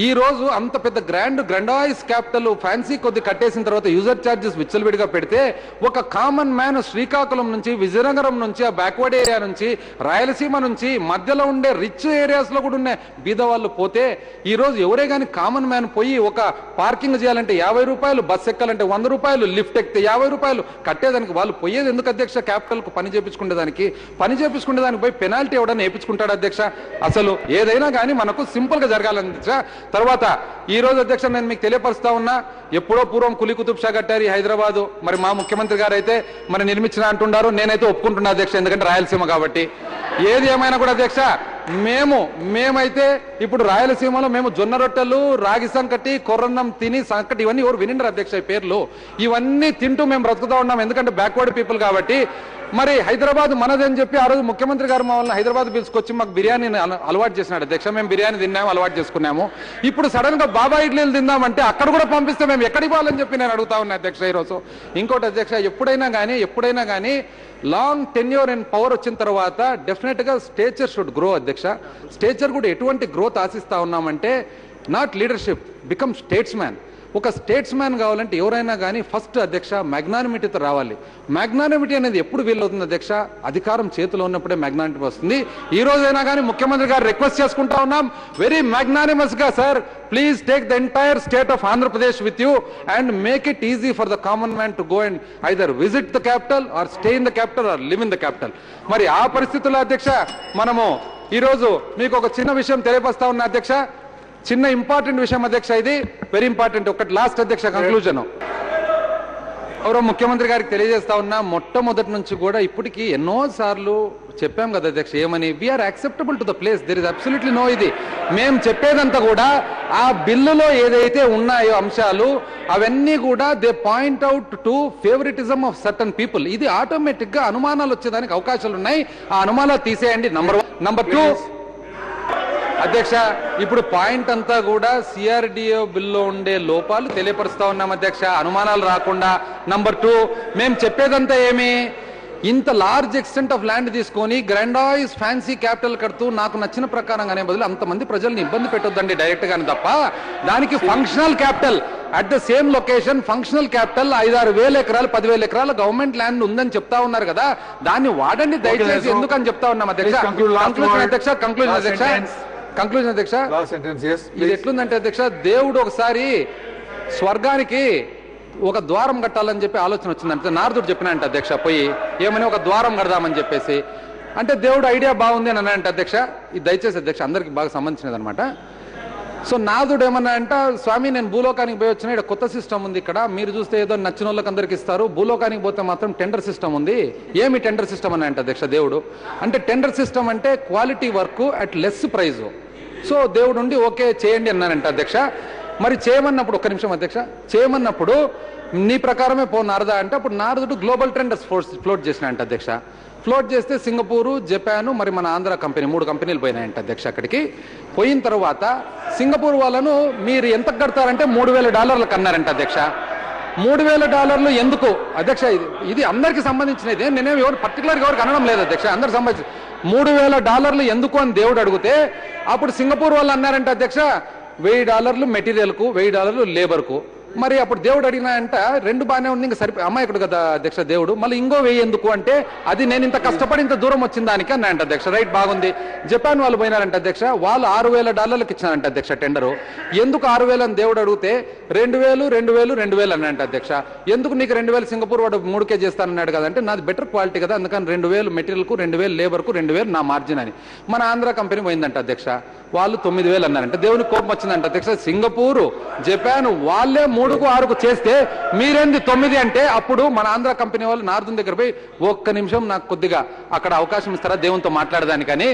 ఈ రోజు అంత పెద్ద గ్రాండాయిస్ క్యాపిటల్ ఫ్యాన్సీ కొద్ది కట్టేసిన తర్వాత యూజర్ ఛార్జెస్ విచ్చలవిడిగా పెడితే ఒక కామన్ మ్యాన్ శ్రీకాకుళం నుంచి, విజయనగరం నుంచి, ఆ బ్యాక్వర్డ్ ఏరియా నుంచి, రాయలసీమ నుంచి, మధ్యలో ఉండే రిచ్ ఏరియాస్ లో కూడా ఉండే బీద వాళ్ళు పోతే ఈ రోజు ఎవరే కానీ కామన్ మ్యాన్ పోయి ఒక పార్కింగ్ చేయాలంటే 50 రూపాయలు, బస్ ఎక్కాలంటే 100 రూపాయలు, లిఫ్ట్ ఎక్కితే 50 రూపాయలు కట్టేదానికి వాళ్ళు పోయేది ఎందుకు అధ్యక్ష? క్యాపిటల్ కు పని చేపించుకునే దానికి పోయి పెనాల్టీ ఎవడన్నా వేయించుకుంటాడు అధ్యక్ష? అసలు ఏదైనా కానీ మనకు సింపుల్ గా జరగాలని అధ్యక్ష. తర్వాత ఈ రోజు అధ్యక్ష నేను మీకు తెలియపరుస్తా ఉన్నా, ఎప్పుడో పూర్వం కులీ కుతుబ్ షా కట్టారు హైదరాబాదు. మరి మా ముఖ్యమంత్రి గారు అయితే మరి నిర్మించిన అంటున్నారు. నేనైతే ఒప్పుకుంటున్నా అధ్యక్ష, ఎందుకంటే రాయలసీమ కాబట్టి. ఏది ఏమైనా కూడా అధ్యక్ష మేమైతే ఇప్పుడు రాయలసీమలో మేము జొన్న రొట్టెలు, రాగి సంకటి, కొర్రన్నం తిని సంకటి ఇవన్నీ ఎవరు వినిండరు అధ్యక్ష ఈ పేర్లు. ఇవన్నీ తింటూ మేము బ్రతుకుతా ఉన్నాం, ఎందుకంటే బ్యాక్వర్డ్ పీపుల్ కాబట్టి. మరి హైదరాబాద్ మనదని చెప్పి ఆ రోజు ముఖ్యమంత్రి గారు మా వాళ్ళని హైదరాబాద్ పిలుచుకొచ్చి మాకు బిర్యానీ అలవాటు చేసినాడు అధ్యక్ష. మేము బిర్యానీ తిన్నాము, అలవాటు చేసుకున్నాము. ఇప్పుడు సడన్ గా బాబా ఇడ్లీలు తిందామంటే అక్కడ కూడా పంపిస్తే మేము ఎక్కడికి పోవాలని చెప్పి నేను అడుగుతా ఉన్నా అధ్యక్ష ఈరోజు. ఇంకోటి అధ్యక్ష, ఎప్పుడైనా కానీ లాంగ్ టెన్యూర్ ఇన్ పవర్ వచ్చిన తర్వాత డెఫినెట్ గా స్టేచర్ షుడ్ గ్రో అధ్యక్ష. స్టేచర్ కూడా ఎటువంటి గ్రోత్ ఆశిస్తా ఉన్నామంటే not leadership, become states man. ఒక స్టేట్స్ మ్యాన్ కావాలంటే ఎవరైనా కానీ ఫస్ట్ అధ్యక్ష మ్యాగ్నానిమిటీతో రావాలి. మ్యాగ్నానిమిటీ అనేది ఎప్పుడు వీలవుతుంది అధ్యక్ష? అధికారం చేతిలో ఉన్నప్పుడే మ్యాగ్నానిటీ వస్తుంది. ఈ రోజైనా కానీ ముఖ్యమంత్రి గారు రిక్వెస్ట్ చేసుకుంటా ఉన్నాం, వెరీ మ్యాగ్నానిమస్ గా, sir please take the entire state of Andhra Pradesh with you and make it easy for the common man to go and either visit the capital or stay in the capital or live in the capital. మరి ఆ పరిస్థితుల్లో అధ్యక్ష మనము ఈరోజు మీకు ఒక చిన్న విషయం తెలియపరుస్తా ఉన్నా అధ్యక్ష. చిన్న ఇంపార్టెంట్ విషయం అధ్యక్ష, ఇది వెరీ ఇంపార్టెంట్. ఒకటి లాస్ట్ అధ్యక్ష కంక్లూజన్ ఎవరో ముఖ్యమంత్రి గారికి తెలియజేస్తా ఉన్నా, మొట్టమొదటి నుంచి కూడా ఇప్పటికీ ఎన్నో సార్లు చెప్పాం కదా అధ్యక్ష, ఏమని we are acceptable to the place, there is absolutely no. ఇది మేము చెప్పేదంతా కూడా ఆ బిల్లులో ఏదైతే ఉన్నాయో అంశాలు అవన్నీ కూడా they point out to favouritism of certain people. ఇది ఆటోమేటిక్ గా అనుమానాలు వచ్చేదానికి అవకాశాలు ఉన్నాయి. ఆ అనుమానాలు తీసేయండి. నంబర్ 1. నంబర్ 2 అధ్యక్ష, ఇప్పుడు పాయింట్ అంతా కూడా సిఆర్డిఓ బిల్లో ఉండే లోపాలు తెలియపరుస్తా ఉన్నాం అధ్యక్ష, అనుమానాలు రాకుండా. నంబర్ 2, మేము చెప్పేదంతా ఏమి, ఇంత లార్జ్ ఎక్స్టెంట్ ఆఫ్ ల్యాండ్ తీసుకొని గ్రాండాయిస్ ఫ్యాన్సీ క్యాపిటల్ కడుతూ నాకు నచ్చిన ప్రకారంగానే బదులు అంతమంది ప్రజల్ని ఇబ్బంది పెట్టొద్దండి డైరెక్ట్ గాని తప్ప. దానికి functional capital at the same location, functional capital 5-6 వేల ఎకరాలు 10,000 ఎకరాల గవర్నమెంట్ ల్యాండ్ ఉందని చెప్తా ఉన్నారు కదా, దాన్ని వాడండి దయచేసి ఎందుకని చెప్తా ఉన్నాం అధ్యక్ష. కంక్లూజన్ అధ్యక్ష, ఇది ఎట్లుందంటే అధ్యక్ష, దేవుడు ఒకసారి స్వర్గానికి ఒక ద్వారం కట్టాలని చెప్పి ఆలోచన వచ్చిందంటే నారదుడు చెప్పినంట అధ్యక్ష, పోయి ఏమని ఒక ద్వారం కడదామని చెప్పేసి. అంటే దేవుడు ఐడియా బాగుంది అని అన్నాడంట అధ్యక్ష. ఇది దయచేసి అధ్యక్ష అందరికి బాగా సంబంధించినది అనమాట. సో నారదుడు ఏమన్నా అంట, స్వామి నేను భూలోకానికి పోయి వచ్చిన, ఇక్కడ కొత్త సిస్టమ్ ఉంది, ఇక్కడ మీరు చూస్తే ఏదో నచ్చిన వాళ్ళకి అందరికి ఇస్తారు, భూలోకానికి పోతే మాత్రం టెండర్ సిస్టమ్ ఉంది. ఏమి టెండర్ సిస్టమ్ అని అంటే అధ్యక్ష దేవుడు, అంటే టెండర్ సిస్టమ్ అంటే quality work at less price. So దేవుడు ఉండి ఓకే చేయండి అన్నానంట అధ్యక్ష. మరి చేయమన్నప్పుడు ఒక్క నిమిషం అధ్యక్ష, చేయమన్నప్పుడు నీ ప్రకారమే పో నారదా అంటే అప్పుడు నారదుడు గ్లోబల్ ట్రెండర్స్ ఫ్లోట్ చేసినాయంట అధ్యక్ష. ఫ్లోట్ చేస్తే సింగపూరు, జపాను, మరి మన ఆంధ్ర కంపెనీ 3 కంపెనీలు పోయినాయంట అధ్యక్ష. అక్కడికి పోయిన తర్వాత సింగపూర్ వాళ్ళను మీరు ఎంత కడతారంటే $3,000 అన్నారంట అధ్యక్ష. $3,000 ఎందుకు అధ్యక్ష? ఇది అందరికి సంబంధించినది, నేనేం ఎవరు పర్టికులర్గా ఎవరికి అనడం లేదు అధ్యక్ష, అందరికి సంబంధించి. $3,000 ఎందుకు అని దేవుడు అడిగితే అప్పుడు సింగపూర్ వాళ్ళు అన్నారంట అధ్యక్ష, $1,000 మెటీరియల్కు, $1,000 లేబర్కు. మరి అప్పుడు దేవుడు అడిగినాయంట, 2 బాగానే ఉంది, ఇంకా అమాయకుడు కదా అధ్యక్ష దేవుడు, మళ్ళీ ఇంకో 1,000 ఎందుకు అంటే, అది నేను ఇంత కష్టపడి ఇంత దూరం వచ్చిన దానికి అన్నాయంట అధ్యక్ష. రైట్, బాగుంది. జపాన్ వాళ్ళు పోయినారంట అధ్యక్ష, వాళ్ళు $6,000 ఇచ్చినారంట అధ్యక్ష టెండరు. ఎందుకు 6,000 అని దేవుడు అడిగితే 2,000, 2,000, 2,000 అన్నాయంట అధ్యక్ష. ఎందుకు నీకు 2,000 సింగపూర్ వాడు 3K చేస్తానన్నాడు కదంటే, నాది బెటర్ క్వాలిటీ కదా, అందుకని 2,000 మెటీరియల్కు, 2,000 లేబర్కు, 2,000 నా మార్జిన్ అని. మన ఆంధ్ర కంపెనీ పోయిందంట అధ్యక్ష, వాళ్ళు 9,000 అన్నారంట. దేవునికి కోపం వచ్చిందంట అధ్యక్ష. సింగపూరు, జపాన్ వాళ్ళే 3కు 6కు చేస్తే మీరేంది 9 అంటే, అప్పుడు మన ఆంధ్ర కంపెనీ వాళ్ళు నార్దున్ దగ్గర పోయి, ఒక్క నిమిషం నాకు కొద్దిగా అక్కడ అవకాశం ఇస్తారా దేవునితో మాట్లాడదానికని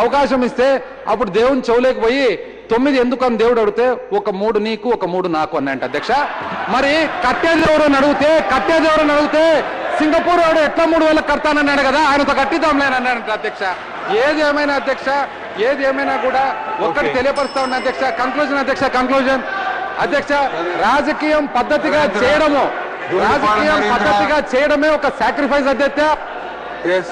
అవకాశం ఇస్తే, అప్పుడు దేవుని చెవులేకపోయి 9 ఎందుకు అని దేవుడు అడిగితే, ఒక 3 నీకు, ఒక 3 నాకు అన్నాయంట అధ్యక్ష. మరి కట్టేది ఎవరని అడిగితే సింగపూర్ వాడు ఎట్లా 3,000 కడతానన్నాడు కదా, ఆయనతో కట్టిద్దాంలేని అన్నాడంట అధ్యక్ష. ఏది ఏమైనా కూడా ఒక్కటి తెలియపరుస్తా ఉన్నా అధ్యక్ష. కంక్లూజన్ అధ్యక్ష, రాజకీయం పద్ధతిగా చేయడమే ఒక సాక్రిఫైస్ అధ్యక్ష. Yes.